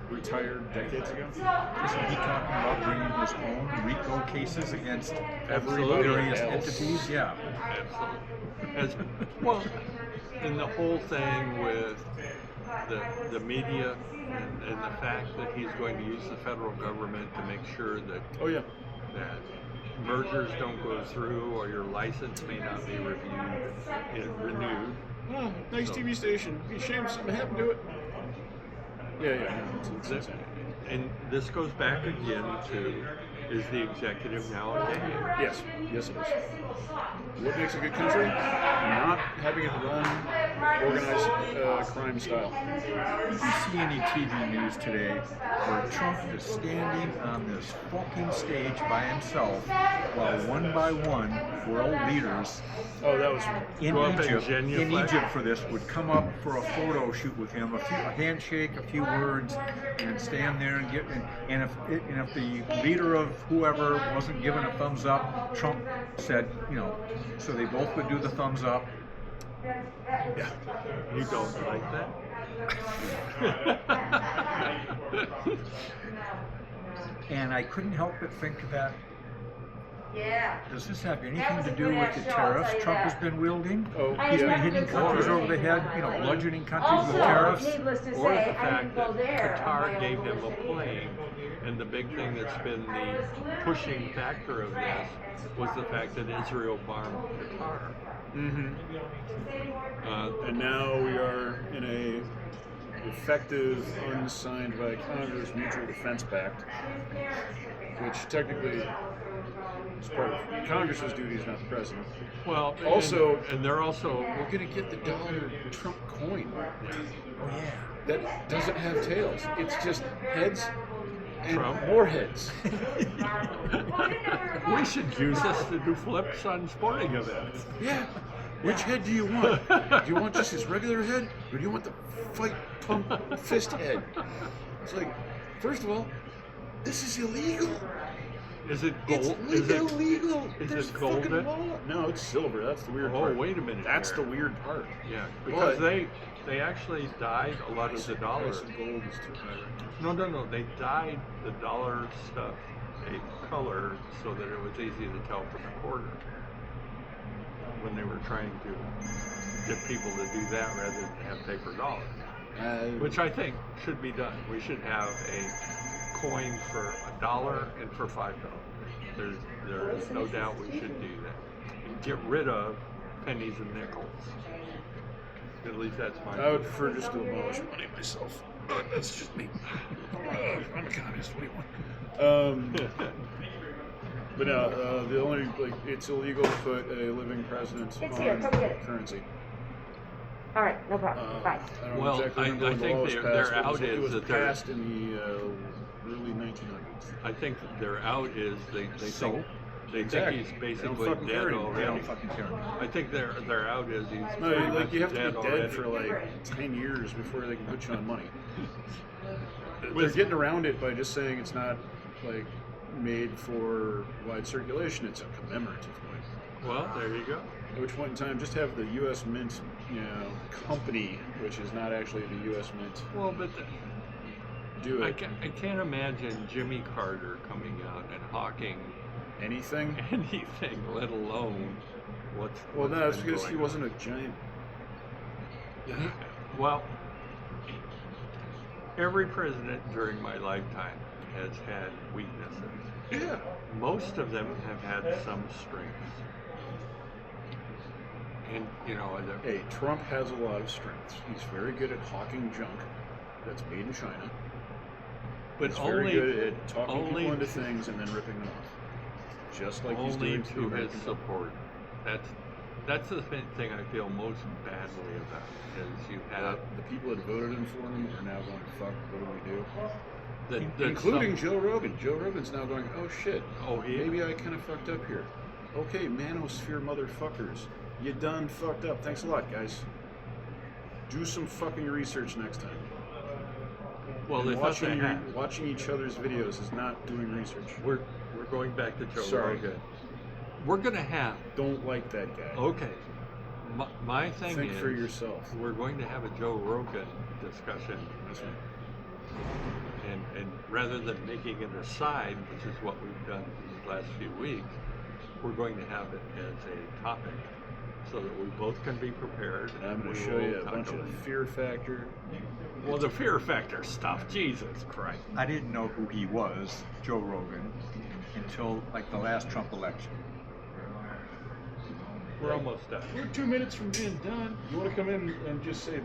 retired decades ago. Isn't he talking about bringing his own RICO cases against Absolutely. various Else. entities? Yeah. Absolutely. Well, and the whole thing with the media and the fact that he's going to use the federal government to make sure that Oh yeah. that mergers don't go through or your license may not be renewed. Oh, nice So- TV station. Be ashamed if something happened to it. Yeah, yeah. No, it's This- insane. And this goes back again to, is the executive now a game? Yes, yes it is. What makes a good country? Not having it run organized crime style. Did you see any TV news today where Trump is standing on this fucking stage by himself while one by one world leaders Oh, that was in Go up and Egypt, genuflect? for this would come up for a photo shoot with him, a handshake, a few words, and stand there and and if the leader of whoever wasn't given a thumbs up, Trump said, so they both would do the thumbs up. yeah. You don't like that? And I couldn't help but think that, Yeah. does this have anything to do with the tariffs Trump has been wielding? Oh, He's yeah. been hitting countries over the head, bludgeoning countries with Also, tariffs. needless to Or say, the I fact didn't go that there. on my Qatar own gave them a volition. plane, and the big thing that's been the pushing factor of this was the fact that Israel bombed Qatar. Mm-hmm. Uh, And now we are in a effective, unsigned by Congress Mutual Defense Pact, which technically is part of Congress's duties, not the president. well, Also- and they're also We're gonna get the dollar Trump coin Oh yeah. that doesn't have tails. It's just heads and Trump. more heads. we should use this to do flips on sporting events. Yeah. Which head do you want? Do you want just his regular head, or do you want the fight pump fist head? It's like, first of all, this is illegal. Is it It's gold? Is it? illegal. is There's it golden? fucking law. No, it's silver. That's the weird Oh, part. wait a minute That's here. the weird part. Yeah, because But- they actually dyed a lot of the dollar. Price of gold is too high right now. No. They dyed the dollar stuff a color so that it was easy to tell from the quarter. When they were trying to get people to do that rather than have paper dollars, which I think should be done. We should have a coin for $1 and for $5. There is no doubt we should do that. And get rid of pennies and nickels. At least that's my. I would prefer just to abolish money myself. But that's just me. I'm a communist. What do you want? But no, the only it's illegal to put a living president It's on here, come get it. currency. All right, no problem. Bye. I don't Well, exactly remember I when the think law was their passed, but out it is was that they're- passed in the early 1900s. I think their out is they So? think They Exactly. think he's They don't basically fucking care dead anymore. They already. don't fucking care. I think they're out as he's No, pretty like much you have to dead be dead already. for like 10 years before they can put you on money. They're With- getting around it by just saying it's not like made for wide circulation. It's a commemorative one. Well, there you go. At which point in time, just have the U.S. Mint, company, which is not actually the U.S. Mint, Well, but do I it. can't imagine Jimmy Carter coming out and hawking Anything? anything, let alone what's. Well, no, it's been because going he on. wasn't a giant. Well, every president during my lifetime has had weaknesses. Yeah. Most of them have had some strengths. And, Hey, Trump has a lot of strengths. He's very good at hawking junk that's made in China. but He's only, very good at talking only people into things and then ripping them off. Just like he's only doing to the to his American public. support. That's the thing I feel most badly about is you have The people that voted him for him are now going, fuck, what do we do? that Including Joe Rogan. Joe Rogan's now going, oh shit, yeah. maybe I kind of fucked up here. Okay, manosphere motherfuckers. You done fucked up. Thanks a lot, guys. Do some fucking research next time. Well, And they thought they had. watching each other's videos is not doing research. We're going back to Joe Sorry. Rogan. We're gonna have Don't like that guy. okay. My thing Think is for yourself. we're going to have a Joe Rogan discussion, That's right. and rather than making it aside, which is what we've done these last few weeks, we're going to have it as a topic, so that we both can be prepared. And I'm going we to show will you a talk bunch about of it. fear factor. Well, the fear factor stuff, Jesus Christ. I didn't know who he was, Joe Rogan, until like the last Trump election. We're almost done. We're 2 minutes from being done. You want to come in and just say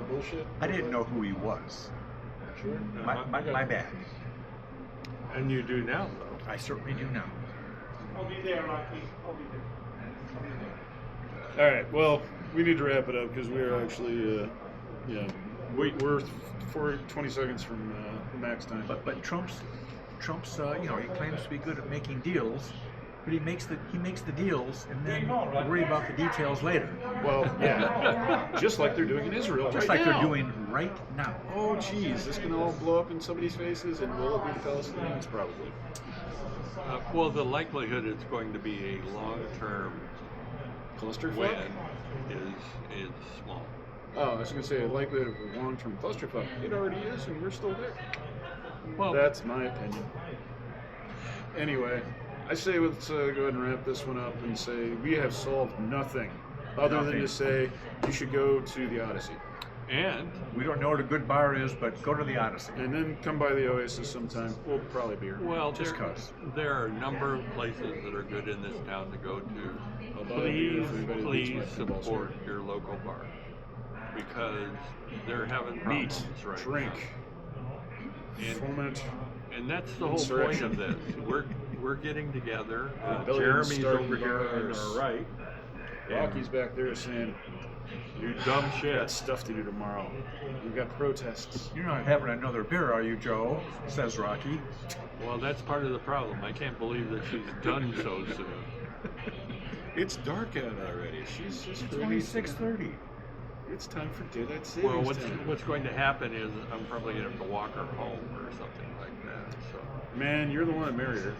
bullshit? I didn't know who he was. Sure. My bad. And you do now, though. I certainly do now. I'll be there, Rocky. I'll be there. All right. Well, we need to wrap it up because we're actually, we're 20 seconds from max time. But Trump's he claims to be good at making deals, but he makes the deals and then worry about the details later. Well, yeah, just like they're doing in Israel, Just right like now. they're doing right now. Oh, geez, this can all blow up in somebody's faces, and will it be the Palestinians? Probably. Well, the likelihood it's going to be a long-term Clusterfuck. win is small. Oh, I was going to say the likelihood of a long-term clusterfuck. It already is, and we're still there. Well, That's my opinion. Anyway, I say let's go ahead and wrap this one up and say we have solved nothing other than Nothing. to say you should go to the Odyssey. and We don't know what a good bar is, but go to the Odyssey. And then come by the Oasis sometime. We'll probably be here. well, Just there, 'cause. there are a number of places that are good in this town to go to. I'll buy a beer Please, if anybody please beats my pinball support score. your local bar because they're having Meat, problems right drink, now. foment. And that's the whole point Insurrection. of this. We're getting together. Rebellion Jeremy's starting over here on bars. our right. Rocky's back there saying, You dumb we shit. got stuff to do tomorrow. We've got protests. You're not having another beer, are you, Joe? Says Rocky. Well, that's part of the problem. I can't believe that she's done so soon. It's dark out already. She's just It's ready only to- 6:30. It's time for daylight savings Well, time. what's going to happen is I'm probably going to have to walk her home or something like that. So, Man, you're the one that married her.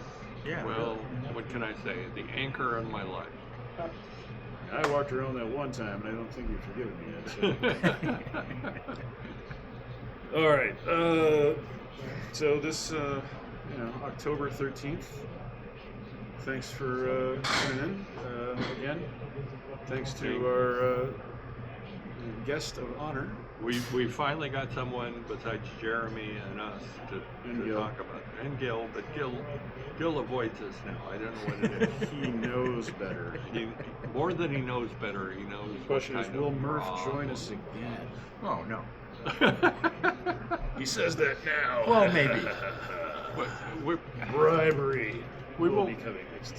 Yeah. well, what can I say? The anchor in my life. I walked her home that one time, and I don't think you've forgiven me yet. So. All right. So this, October 13th. Thanks for tuning in again. Thanks to our guest of honor. We finally got someone besides Jeremy and us And to Gil. talk about it. And Gil, but Gil avoids us now. I don't know what it is. He knows better. He, more than he knows better, he knows. The question what is, kind will of Murph problem. join us again? Oh no. He says that now. Well, maybe. But we're, Bribery We will will- be coming next.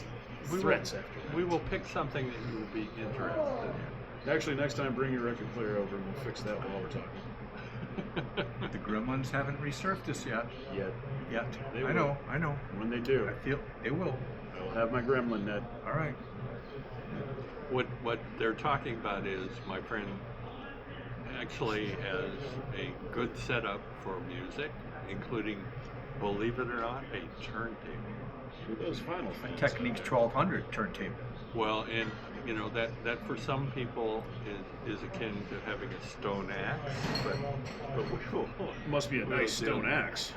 we will- Threats after that. we will pick something that you will be interested in. Actually, next time bring your record player over and we'll fix that while we're talking. The gremlins haven't resurfaced yet. Yet. They I know. When they do, I feel they will. I will have my gremlin net. All right. What they're talking about is my friend actually has a good setup for music, including, believe it or not, a turntable. Who does Final Fantasy? Techniques 1200 turntable. Well, and you know that for some people is akin to having a stone axe, but we will. Must be a nice stone axe.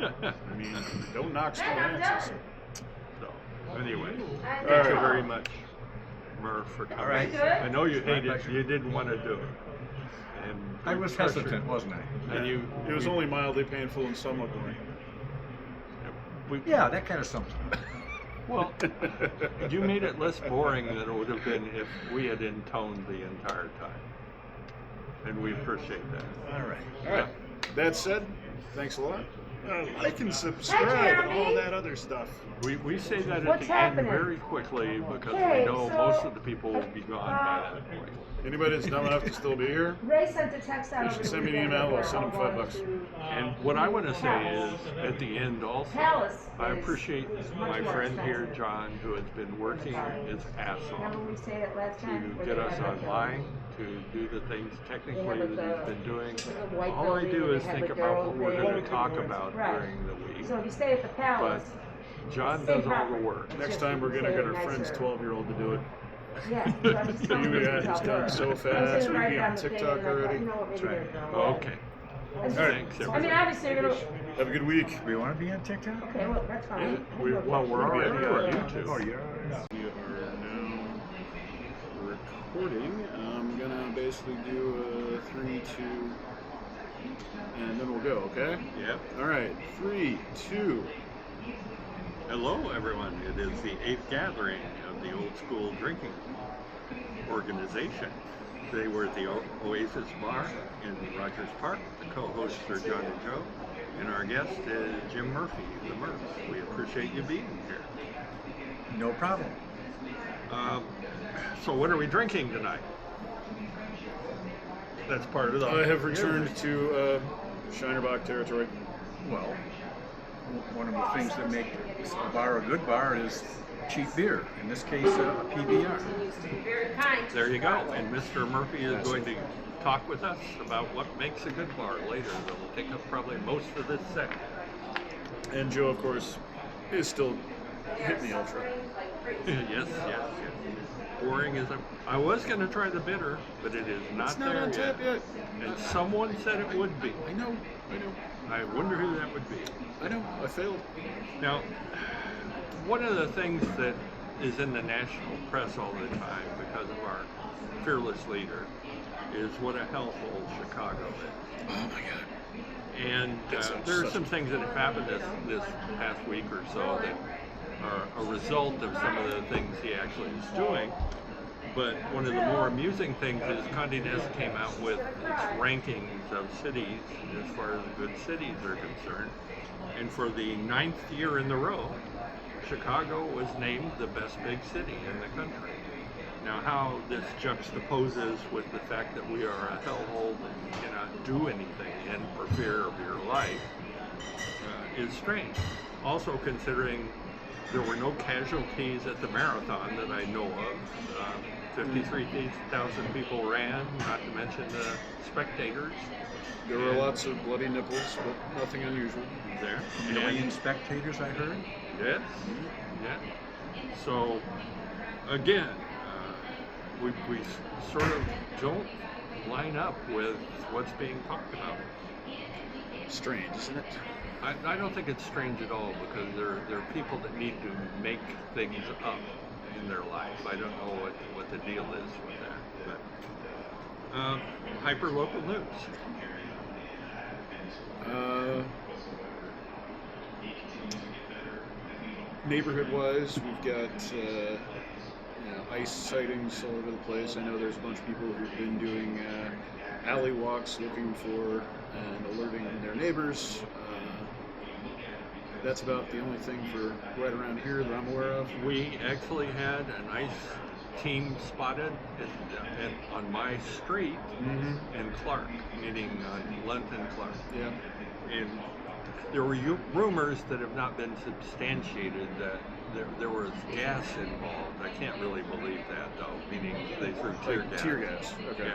I mean, don't knock stone axes. So anyway, All thank you right. very much, Murph, for coming. All right. I know you My hated, pleasure. you didn't want to do it, and I was pressure- hesitant, wasn't I? And you, It was only mildly painful and somewhat boring. Yeah, that kind of sums it up. Well, you made it less boring than it would have been if we had intoned the entire time, and we appreciate that. All right. All right. That said, thanks a lot. Like and subscribe and all that other stuff. We say that at What's the happening? end very quickly because Okay, we know so- most of the people will be gone by that point. Anybody that's dumb enough to still be here, Ray sent a text out. You should send me an email, I'll send him $5. And what I want to say is, at the end also, Palace I is appreciate much my more friend here, expensive. John, who has been working his ass Remember off we said it last time? to get us online, to do the things technically They have that like he's been doing. the white All I building, do and is they have think like about their what own we're thing. going to talk about Right. during the week. So if you stay at the Palace, John same does all the property. work. next time we're gonna get our friend's 12-year-old to do it. yeah. You guys done so fast. We'd be on TikTok already. That's right. Okay. right. Thanks, I mean, everybody. obviously you're gonna. Have a good week. We want to be on TikTok? Okay, well that's fine. Well, we're already on YouTube. Oh, yeah. We are now recording. I'm gonna basically do a 3, 2, and then we'll go. Okay. Yep. All right. 3, 2. Hello, everyone. It is the 8th gathering of the Old School Drinking Organization. Today we're at the Oasis Bar in Rogers Park. The co-hosts are John and Joe, and our guest is Jim Murphy, the Murph. We appreciate you being here. No problem. So what are we drinking tonight? That's part of the... I have returned to Shinerbach territory. Well, one of the things that make a bar a good bar is cheap beer. In this case, a PBR. There you go. And Mr. Murphy is going to talk with us about what makes a good bar later. That will take up probably most of this segment. And Joe, of course, is still hitting the ultra. Yes. Boring as I was going to try the bitter, but it is not It's not there on tap yet. And someone said it would be. I know. I wonder who that would be. I know. I failed. Now, one of the things that is in the national press all the time because of our fearless leader is what a hellhole Chicago is. Oh my God. And there are some things that have happened this past week or so that are a result of some of the things he actually is doing. But one of the more amusing things is Condé Nast came out with its rankings of cities as far as good cities are concerned. And for the 9th year in a row, Chicago was named the best big city in the country. Now, how this juxtaposes with the fact that we are a hellhole that you cannot do anything in for fear of your life is strange. Also, considering there were no casualties at the marathon that I know of. 53,000 people ran, not to mention the spectators. There were lots of bloody nipples, but nothing unusual. There. A million spectators, I heard. Yes. Yeah. So, again, we sort of don't line up with what's being talked about. Strange, isn't it? I don't think it's strange at all because there are people that need to make things up in their life. I don't know what the deal is with that. But hyper local news. Neighborhood-wise, we've got ice sightings all over the place. I know there's a bunch of people who've been doing alley walks looking for and alerting their neighbors. That's about the only thing for right around here that I'm aware of. We actually had an ice team spotted on my street in Clark, meaning on Lunt and Clark. Yeah. And there were rumors that have not been substantiated that there was gas involved. I can't really believe that, though, meaning they threw tear gas. Tear gas. Okay. Yeah.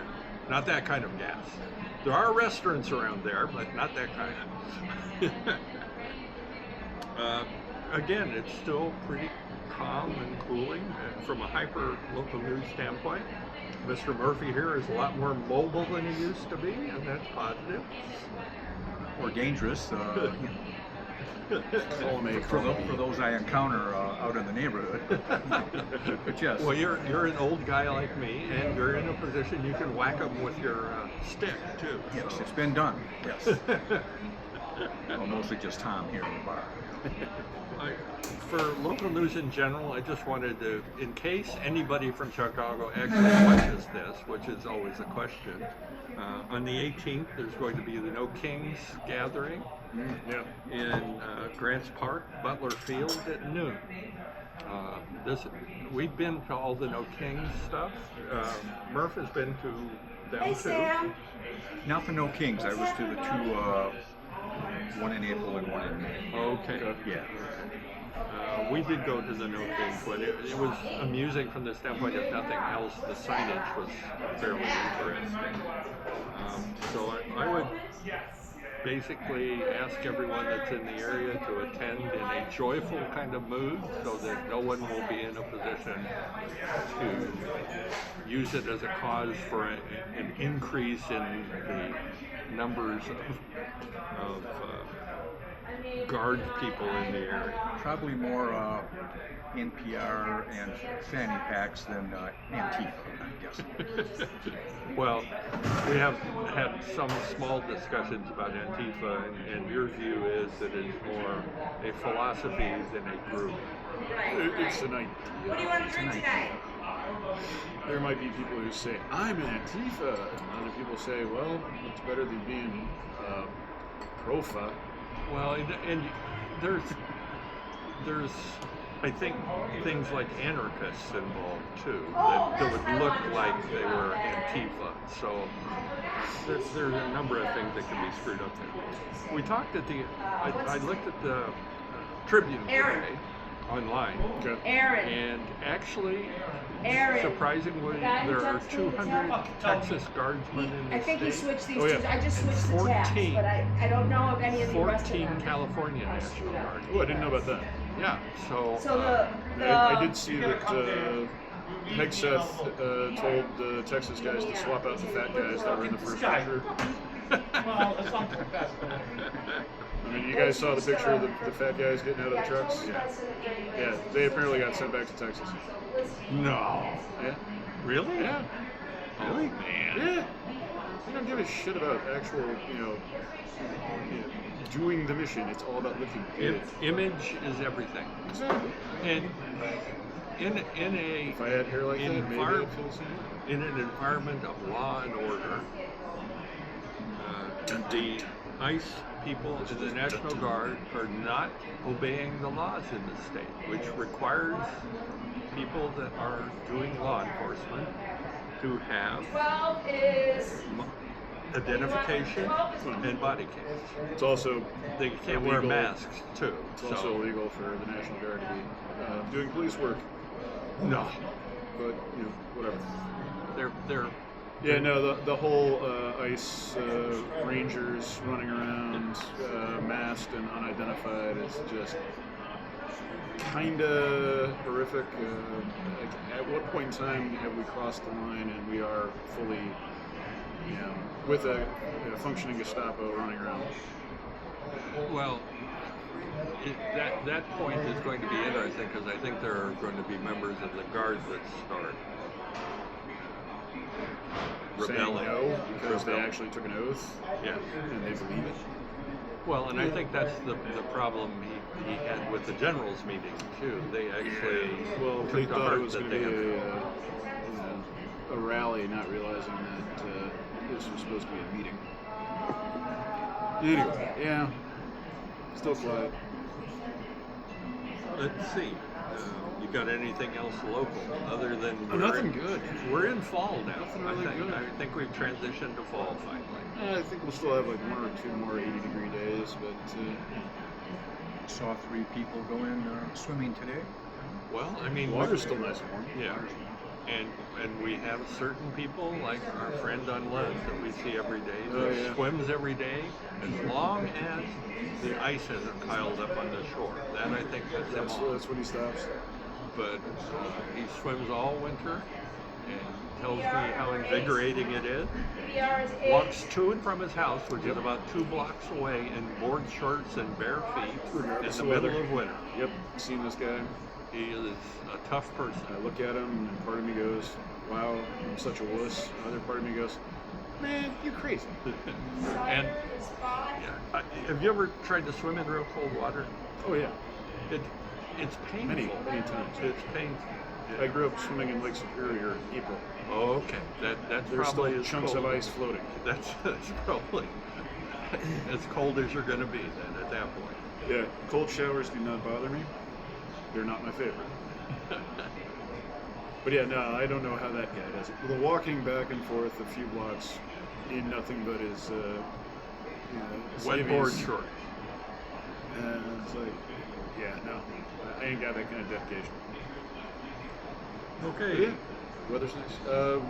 Not that kind of gas. There are restaurants around there, but not that kind. Again, it's still pretty calm and cooling from a hyper local news standpoint. Mr. Murphy here is a lot more mobile than he used to be, and that's positive. Or dangerous. Column For those I encounter out in the neighborhood. But yes. Well, you're an old guy like me, and you're in a position you can whack them with your stick too. Yes, so. it's been done. Yes. Well, mostly just Tom here in the bar. For local news in general, I just wanted to, in case anybody from Chicago actually watches this, which is always a question, on the 18th there's going to be the No Kings gathering in Grants Park, Butler Field at noon. We've been to all the No Kings stuff. Murph has been to them too. Not the No Kings. I was to the two, one in April and one in May. Okay. Yeah. We did go to the No Kings, but it was amusing from the standpoint of nothing else. The signage was fairly interesting. So I would basically ask everyone that's in the area to attend in a joyful kind of mood so that no one will be in a position to use it as a cause for an increase in the numbers of guard people in the area. Probably more NPR and fanny packs than Antifa, I'm guessing. Well, we have had some small discussions about Antifa, and your view is that it's more a philosophy than a group. It's an idea. What do you want to drink tonight? There might be people who say, I'm an Antifa, and other people say, well, it's better than being Profa. Well, and there's I think things like anarchists involved too that would look like they were Antifa. So there's a number of things that can be screwed up there. We talked at I looked at the Tribune today online, Aaron. and actually, Aaron. surprisingly, there are 200 Texas guardsmen in the I think he state. switched these Oh, yeah. two. I just switched the 14. tabs, but I don't know if any of the rest of 14 them. California National Guard. Oh, I didn't know about that. Yeah, so So I did see that Hegseth told the Texas guys to swap out the fat guys that were in the first picture. Well, it's not the best. I mean, you guys saw the picture of the fat guys getting out of the trucks? Yeah, they apparently got sent back to Texas. no, Yeah? really? Yeah. Oh man. Yeah. They don't give a shit about actual, doing the mission. It's all about looking good. Image is everything, Exactly. and in If I had hair like that, maybe I'd feel the same. in an environment of law and order, the ICE people in the National Guard are not obeying the laws in the state, which requires people that are doing law enforcement to have 12 is identification and body cams. It's also They can't wear illegal. masks too. It's also illegal for the National Guard to be doing police work, no, but whatever. they're Yeah, no, the whole ICE rangers running around masked and unidentified is just kind of horrific. Like, at what point in time have we crossed the line and we are fully, with a functioning Gestapo running around? well. That point is going to be interesting because I think there are going to be members of the Guard that start rebelling. Saying no because they Rebelling. actually took an oath Yeah. and they believe it. Well, and I think that's the problem he had with the generals meeting too. They actually Well, took they to thought heart it was that going to they be have. a rally, not realizing that this was supposed to be a meeting. Anyway, yeah, still quiet. Let's see. You got anything else local other than Nothing good. We're in fall now. Nothing really good. I think we've transitioned to fall finally. I think we'll still have like 1 or 2 more 80-degree days, but Saw 3 people go in swimming today. Well, I mean, water's still nice and warm. Yeah, and we have certain people like our friend on Les that we see every day that swims every day as long as the ice hasn't piled up on the shore. That I think that's him. That's when he stops. But he swims all winter and tells me how invigorating it is. Walks to and from his house, which is about 2 blocks away, in board shorts and bare feet Regardless in the of middle weather. of winter. Yep, seen this guy. He is a tough person. I look at him, and part of me goes, "Wow, I'm such a wuss." Another part of me goes, "Man, you're crazy." And have you ever tried to swim in real cold water? Oh yeah, It's painful. many times. It's painful. I grew up swimming in Lake Superior in April. Oh, okay. That's There's probably still as chunks cold. of ice floating. That's probably as cold as you're going to be then at that point. Yeah, cold showers do not bother me. They're not my favorite. But yeah, no, I don't know how that guy does it. The walking back and forth a few blocks in nothing but his Wet board skivvies. short. And it's like, yeah, no, I ain't got that kind of dedication. But Okay. yeah, weather's nice.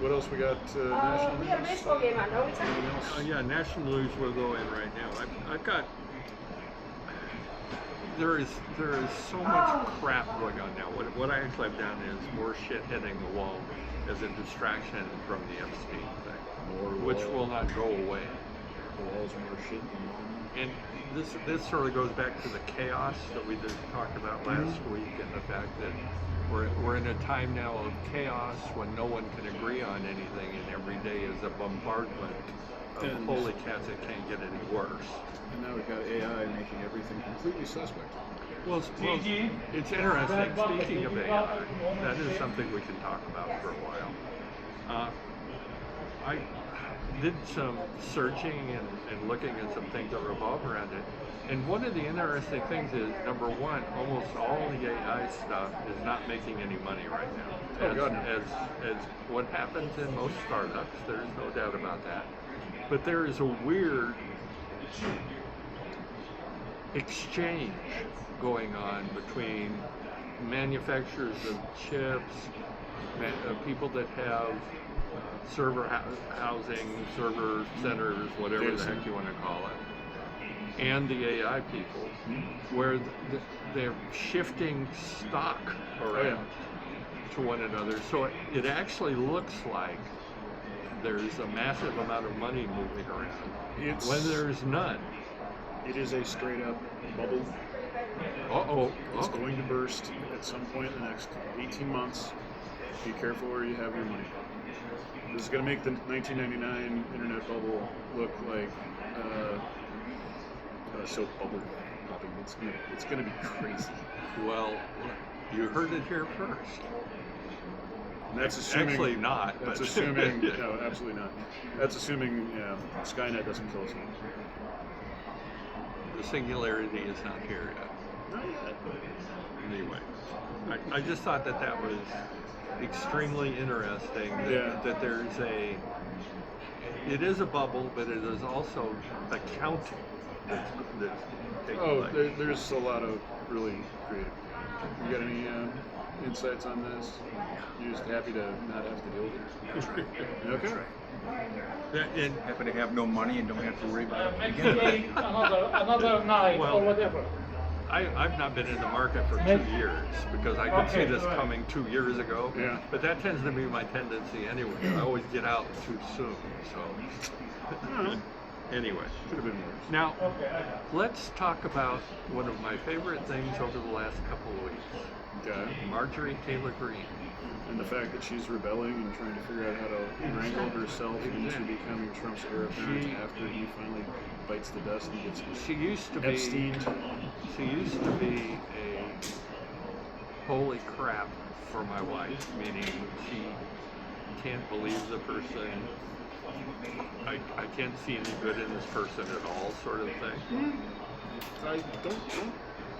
What else we got? National we have a news? baseball game on, no? Anything else? Yeah, national news will go in right now. I've got. There is so much crap going on now. What I actually have done is more shit hitting the wall as a distraction from the Epstein thing, which will not go away. The walls more shit than normal. And this sort of goes back to the chaos that we just talked about last week, and the fact that we're in a time now of chaos when no one can agree on anything, and every day is a bombardment of And- holy cats, it can't get any worse. And now we've got AI making everything completely suspect. Well, it's interesting. Speaking of AI, that is something we can talk about for a while. I did some searching and looking at some things that revolve around it. And one of the interesting things is, number one, almost all the AI stuff is not making any money right now. Oh, God, no. As what happens in most startups, there's no doubt about that. But there is a weird exchange going on between manufacturers of chips, people that have server housing, server centers, whatever Data the center. heck you want to call it, and the AI people, where they're shifting stock around to one another. So it actually looks like there's a massive amount of money moving around when there's none. It is a straight up bubble. It's going to burst at some point in the next 18 months. Be careful where you have your money. This is going to make the 1999 internet bubble look like a soap bubble popping. It's going to be crazy. Well, you heard it here first. And that's assuming. Actually not. That's but- assuming. No, absolutely not. That's assuming Skynet doesn't kill us all. The singularity is not here yet. Not yet. Anyway, I just thought that was extremely interesting. That there's it is a bubble, but it is also accounting that's taking place. There's a lot of really creative. You got any insights on this? You're just happy to not have to deal with it? Okay. And Happen to have no money and don't have to worry about it again. Maybe another night Well, or whatever. I've not been in the market for 2 years because I could see Okay, this right. coming 2 years ago. Yeah. But that tends to be my tendency anyway. I always get out too soon. So anyway, Could have been worse. now Okay, I got it. let's talk about one of my favorite things over the last couple of weeks. Okay. Marjorie Taylor Greene. And the fact that she's rebelling and trying to figure out how to wrangle herself into becoming Trump's heir apparent after he finally bites the dust and gets She used to be Epstein. She used to be a holy crap for my wife, meaning she can't believe the person. I can't see any good in this person at all, sort of thing. I don't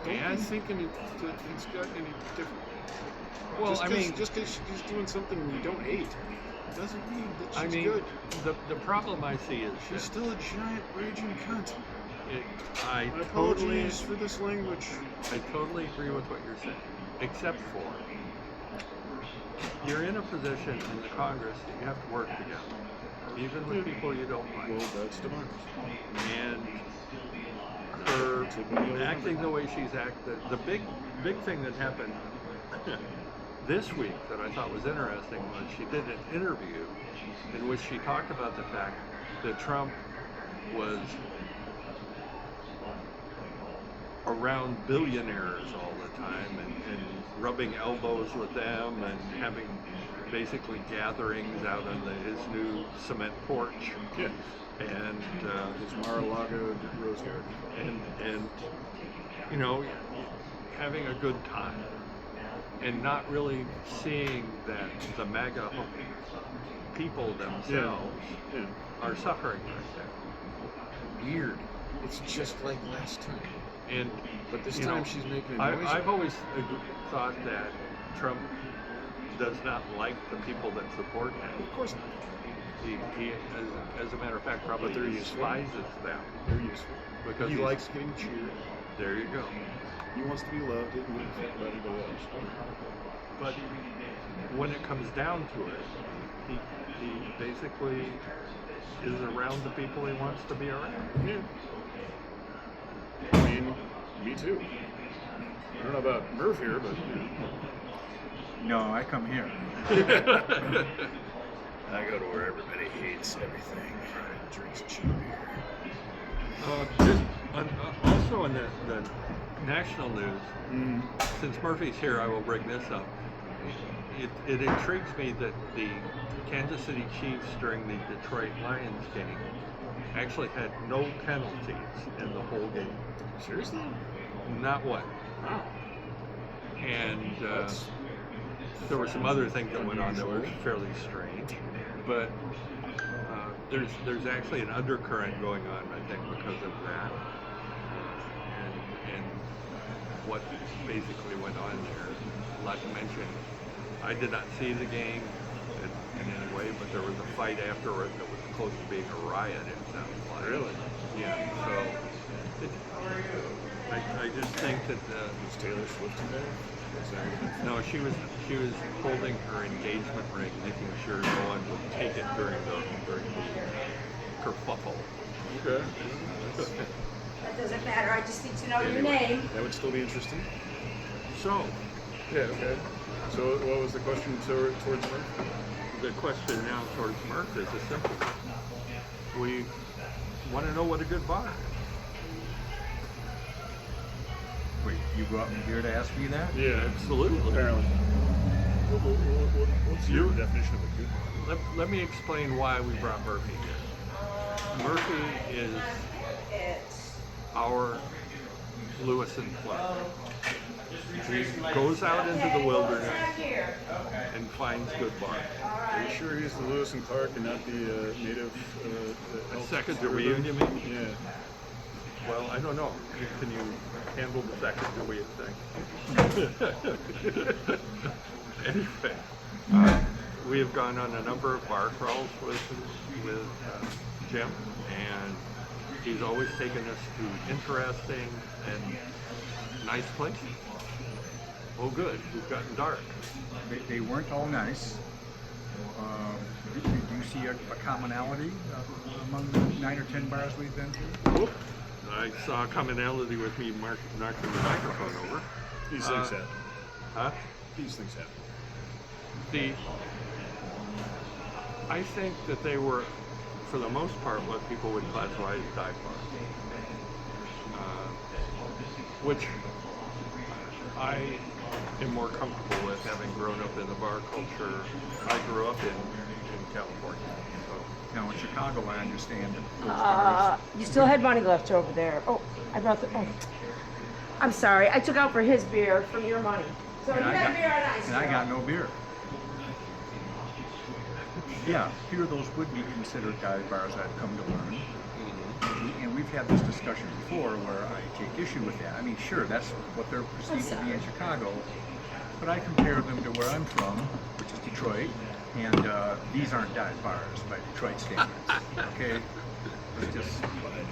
And think it's got any different. well, just I 'cause- mean, just because she's doing something you don't hate doesn't mean that she's I mean, good. the problem I see is She's still a giant raging cunt. I My totally apologies for this language. I totally agree with what you're saying, except for you're in a position in the Congress that you have to work together, even with people you don't like. Well, that's democracy. And her acting the way she's acted, the big thing that happened this week that I thought was interesting was she did an interview in which she talked about the fact that Trump was around billionaires all the time and rubbing elbows with them and having basically gatherings out on his new cement porch. Yeah. And His Mar-a-Lago rose garden. and you know, having a good time and not really seeing that the MAGA people themselves Yeah. are suffering right Weird. It's just like last time. now. And But this you time know, she's making a noise. I've always thought that Trump does not like the people that support him. Of course not. He as a matter of fact, probably But they're useful. despises them They're useful. because He he's- likes getting cheered. There you go. He wants to be loved. He doesn't give a fuck about anybody else. But when it comes down to it, he basically is around the people he wants to be around. Yeah. I mean, me too. I don't know about Murph here, but No, I come here. I go to where everybody hates everything. Drinks cheap beer. Also in the national news, since Murphy's here, I will bring this up. It intrigues me that the Kansas City Chiefs during the Detroit Lions game actually had no penalties in the whole game. Seriously? Not one. Wow. And That's there were some other things that went on that were fairly strange. But there's actually an undercurrent going on, I think, because of that. And what basically went on there. Not to mention, I did not see the game in any way, but there was a fight afterward that was close to being a riot, it sounds like. Really? Yeah, so I just think that Was Taylor Swift involved? Is that- no, she was holding her engagement ring, making sure no one would take it during the kerfuffle. Okay. That doesn't matter, I just need to know your name. That would still be interesting. So, Yeah, okay. So what was the question towards Murph? the question now towards Murph is a simple one. We want to know what a good bar is. Wait, you brought me here to ask me that? Yeah, Absolutely. apparently. What's your You- definition of a good bar? Let me explain why we brought Murphy here. Murphy is our Lewis and Clark. He goes out into the wilderness and finds good bars. Are you sure he's the Lewis and Clark and not the native? elf Second Urban? Dewey, you mean? Yeah. Well, I don't know. Can you handle the second Dewey thing? Anyway, we have gone on a number of bar crawls with Jim, and he's always taken us to interesting and nice places. Oh, good. We've gotten dark. They weren't all nice. Do you see a commonality among the 9 or 10 bars we've been to? Whoop. I saw a commonality with me knocking the microphone over. These things happen. Huh? These things happen. I think that they were, for the most part, what people would classify as dive bars, which I am more comfortable with, having grown up in the bar culture I grew up in California. So, Now in Chicago, I understand that those bars. You still had money left over there. Oh, I brought the. Oh, I'm sorry. I took out for his beer from your money. So you And got beer on ice. and I got no beer. Yeah, here those would be considered dive bars, I've come to learn. and we've had this discussion before where I take issue with that. I mean, sure, that's what they're perceived to be in Chicago, but I compare them to where I'm from, which is Detroit, and these aren't dive bars by Detroit standards. Okay, let's just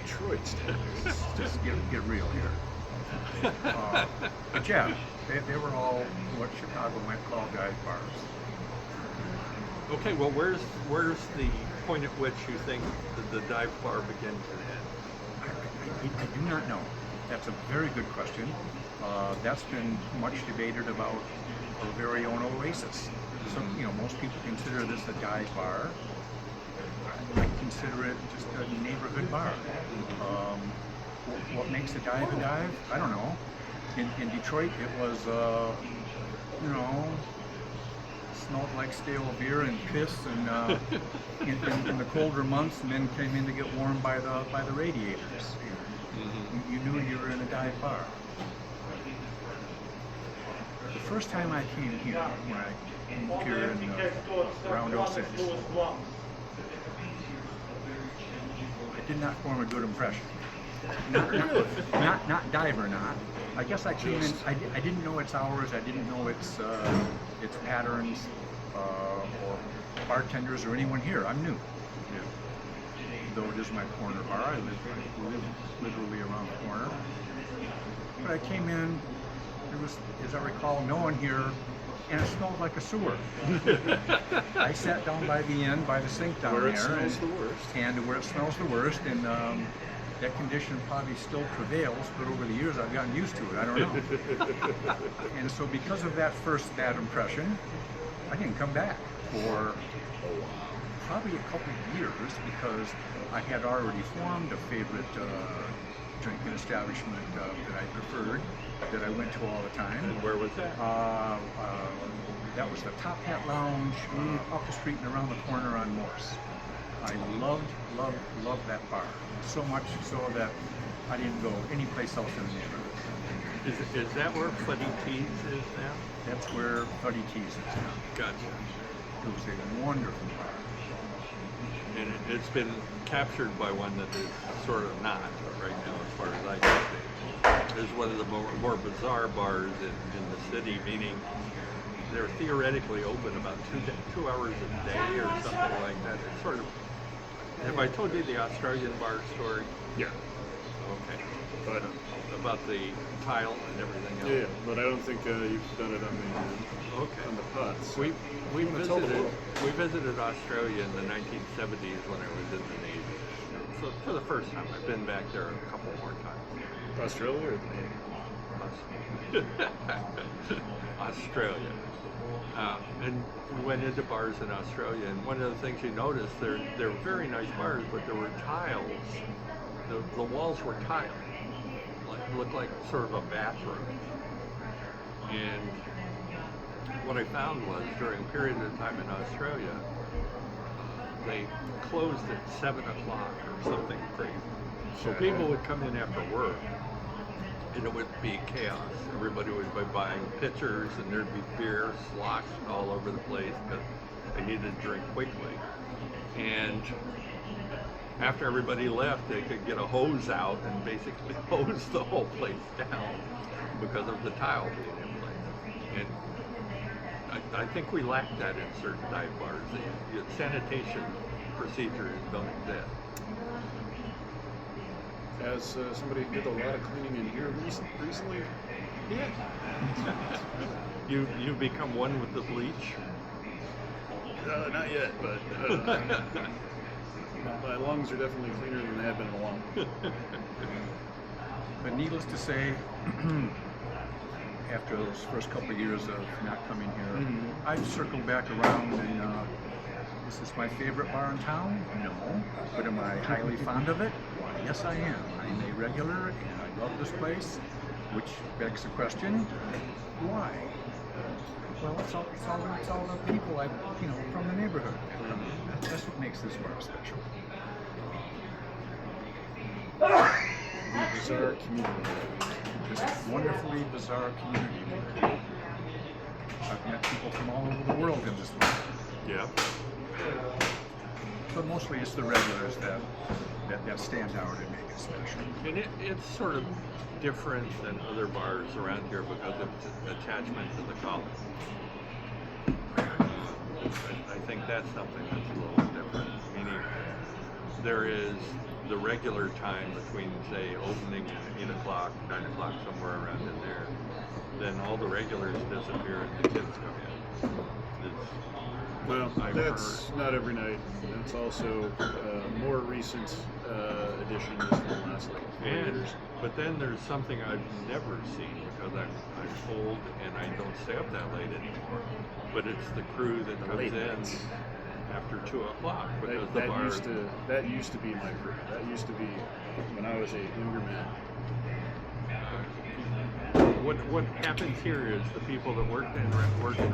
Detroit standards. just get real here. But yeah, they were all what Chicago might call dive bars. Okay, well, where's the point at which you think the dive bar begins and ends? I do not know. That's a very good question. That's been much debated about our very own Oasis. So, most people consider this a dive bar. I consider it just a neighborhood bar. What makes a dive? I don't know. In Detroit, it was, smelled like stale beer and piss, and in the colder months, men came in to get warm by the radiators. You knew you were in a dive bar. The first time I came here, when I moved here in around 06, I did not form a good impression. Not dive or not. I guess I came in. I didn't know its hours. I didn't know its patterns or bartenders or anyone here. I'm new. Though it is my corner bar, I live literally around the corner. But I came in. There was, as I recall, no one here, and it smelled like a sewer. I sat down by the end, by the sink down Where there, it smells the worst. and where it smells the worst, and that condition probably still prevails, but over the years I've gotten used to it. I don't know. And so because of that first bad impression, I didn't come back for probably a couple of years, because I had already formed a favorite drinking establishment that I preferred, that I went to all the time. And where was that? That was the Top Hat Lounge up the street and around the corner on Morse. I loved that bar. So much so that I didn't go anyplace else in the neighborhood. Is that where Fuddy Tees is now? That's where Buddy Tees is now. Gotcha. It was a wonderful bar. And it's been captured by one that is sort of not right now, as far as I can see. It's one of the more bizarre bars in the city, meaning they're theoretically open about 2 hours a day or something like that. It's sort of. Have I told you the Australian bar story? Yeah. Okay. But About the tile and everything else. yeah, but I don't think you've done it on the pots. We Tell the world. visited Australia in the 1970s when I was in the Navy. So for the first time, I've been back there a couple more times. Australia or the Navy? Australia. And we went into bars in Australia, and one of the things you notice, they're very nice bars, but there were tiles. The walls were tiled. Looked like sort of a bathroom. And what I found was, during a period of time in Australia, they closed at 7 o'clock or something crazy. So people would come in after work, and it would be chaos. Everybody would be buying pitchers, and there'd be beer sloshed all over the place because they needed to drink quickly. And after everybody left, they could get a hose out and basically hose the whole place down because of the tile being in place. And I think we lack that in certain dive bars. The sanitation procedures don't exist. As somebody who did a lot of cleaning in here recently, yeah. You become one with the bleach? Not yet, but my lungs are definitely cleaner than they have been in a long time. But needless to say, after those first couple of years of not coming here, I've circled back around, and is this my favorite bar in town? No. But am I highly fond of it? Why, yes I am. I'm a regular, and I love this place, which begs the question, why? Well, it's all the people from the neighborhood. That's what makes this bar special. Bizarre community. This wonderfully bizarre community. I've met people from all over the world in this bar. Yeah. But mostly it's the regulars that that stand out and make it special. And it's sort of different than other bars around here because of its attachment to the college. I think that's something that's a little different. Meaning, there is the regular time between, say, opening at 8 o'clock, 9 o'clock, somewhere around in there. Then all the regulars disappear and the kids come in. Well, I've that's heard. not every night. That's also more recent addition is from the last like 4 And, years. but then there's something I've never seen because I'm old and I don't stay up that late anymore. But it's the crew that comes Late in nights. after 2 o'clock because That, the that bar. used to be my crew. That used to be when I was a younger man. What happens here is the people that work in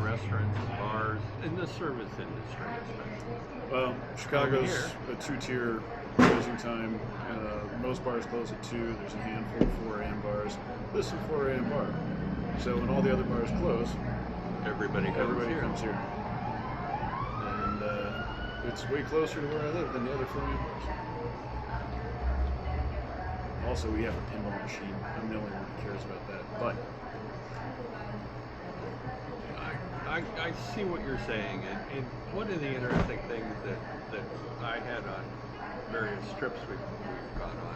restaurants and bars in the service industry, especially. Well, Chicago's here. a 2-tier closing time. Most bars close at 2. There's a handful of 4 a.m. bars. This is a 4 a.m. bar. So when all the other bars close, Everybody comes here. And it's way closer to where I live than the other 4 a.m. bars. Also, we have a pinball machine. I'm the only one who cares about that. But I see what you're saying, and one of the interesting things that I had on various trips we've gone on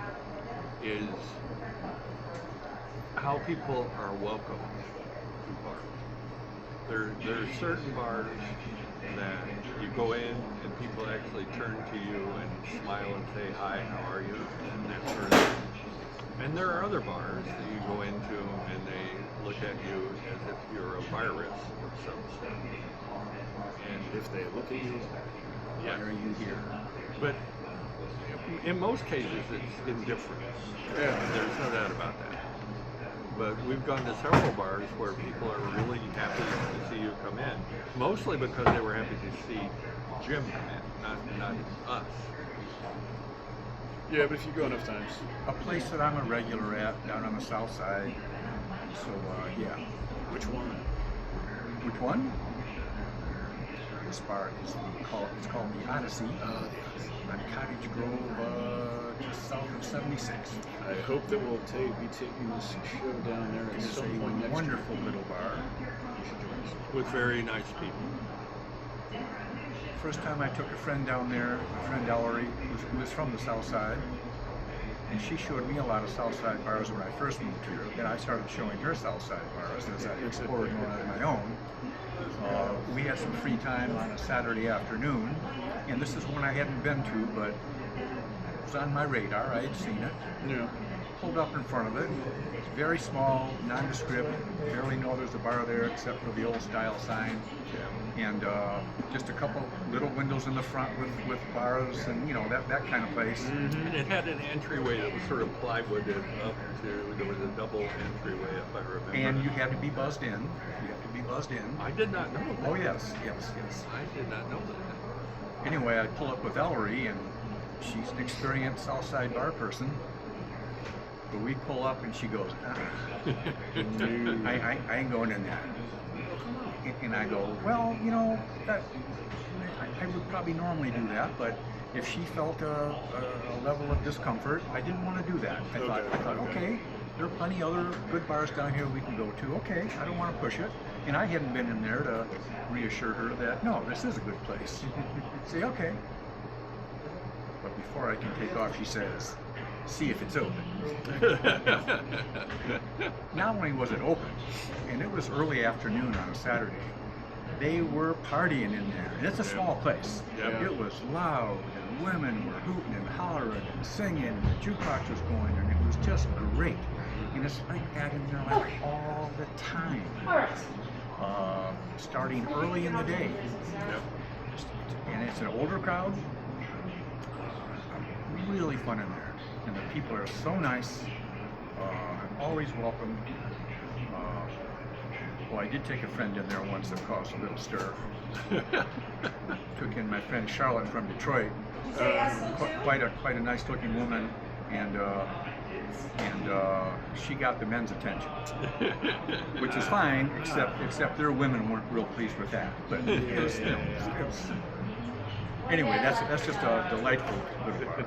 is how people are welcomed to bars. There are certain bars that you go in and people actually turn to you and smile and say, "Hi, how are you?" and that sort of thing. And there are other bars that you go into and they look at you as if you're a virus of some sort. And if they look at you, yeah, Why are you here? but in most cases it's indifference. Yeah. There's no doubt about that. But we've gone to several bars where people are really happy to see you come in, mostly because they were happy to see Jim come in, not us. yeah, but if you go enough times, A place that I'm a regular at down on the south side. So yeah. which one? Which one? This bar is it's called the Odyssey on Cottage Grove, just south of 76. I hope that we'll be taking this show down there at It's some a point next wonderful little bar. You should join us. With very nice people. First time I took a friend down there, my friend Ellery, who was from the south side, and she showed me a lot of south side bars when I first moved here. Then I started showing her south side bars as I explored more on my own. We had some free time on a Saturday afternoon, and this is one I hadn't been to, but it was on my radar. I had seen it. Yeah. Pulled up in front of it. It's very small, nondescript. Barely know there's a bar there except for the old style sign. And just a couple little windows in the front with bars and that kind of place. And it had an entryway that was sort of plywooded up to, there was a double entryway if I remember. And you had to be buzzed in. You had to be buzzed in. I did not know that. Oh yes. I did not know that. Anyway, I pull up with Ellery, and she's an experienced Southside bar person. But we pull up, and she goes, I ain't going in there. And I go, well, that, I would probably normally do that, but if she felt a level of discomfort, I didn't want to do that. I thought, okay, there are plenty other good bars down here we can go to. Okay, I don't want to push it. And I hadn't been in there to reassure her that, no, this is a good place. Say, okay. But before I can take off, she says, see if it's open. Not only was it open, and it was early afternoon on a Saturday, they were partying in there. And it's a small place. Yeah. It was loud, and women were hooting and hollering and singing, and the jukebox was going, and it was just great. And it's like that in there like all the time. All right. Starting early in the day. And it's an older crowd. Really fun in there. And the people are so nice. Always welcome. Well, I did take a friend in there once that caused a little stir. Took in my friend Charlotte from Detroit. Quite a nice looking woman, and she got the men's attention, which is fine, except their women weren't real pleased with that. But it was anyway, that's just a delightful little bar.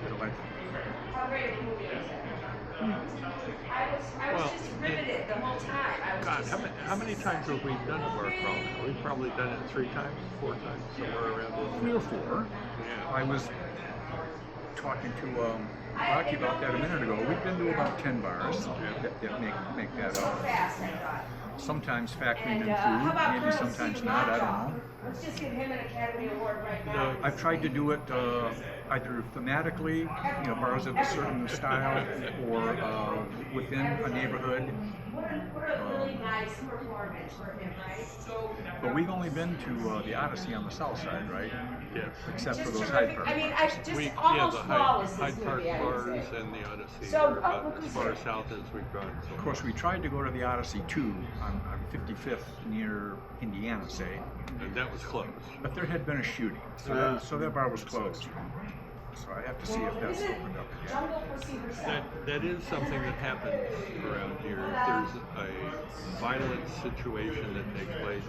delightful. Well, God, how many times have we done a bar crawl now? We've probably done it 3 times, 4 times, somewhere around there. 3 or 4. Yeah. I was talking to Rocky about that a minute ago. We've been to about 10 bars that make that up. Sometimes factoring in food, maybe sometimes not, I don't know. Let's just give him an Academy Award right now. I've tried to do it either thematically, bars of a certain style, or within a neighborhood. What a really nice performance for him, right? But we've only been to the Odyssey on the south side, right? Yes. Except for Just those Hyde terrific. Park. I mean, I just We, almost the flawless Hyde this Park movie, I would bars say. and the Odyssey So, are about who's as far there? south as we've gone. So Of course, we tried to go to the Odyssey too on 55th near Indiana, say, and that was closed. but there had been a shooting, so that bar was closed. So I have to see if that's opened up again. Jungle Pussy herself. That is something that happens around here. If there's a violent situation that takes place,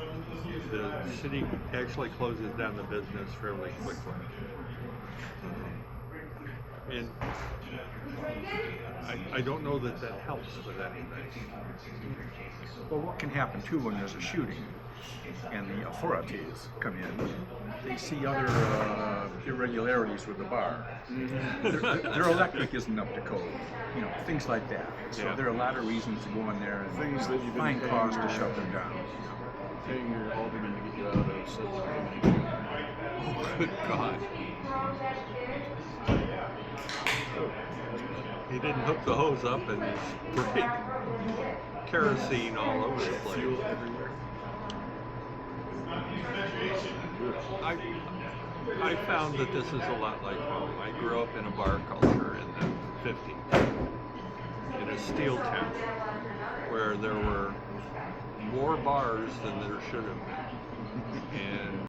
the city actually closes down the business fairly quickly. And I don't know that that helps with anything. Well, what can happen too when there's a shooting and the authorities come in, they see other irregularities with the bar. Their electric isn't up to code, things like that. So Yeah. there are a lot of reasons to go in there and Things that you've been find paying cause to your- shut them down. Paying your alderman to get you out of, so that you can Oh, good God. He didn't hook the hose up and sprayed kerosene all over the place. fuel everywhere. I found that this is a lot like home. I grew up in a bar culture in the 50s, in a steel town, where there were more bars than there should have been.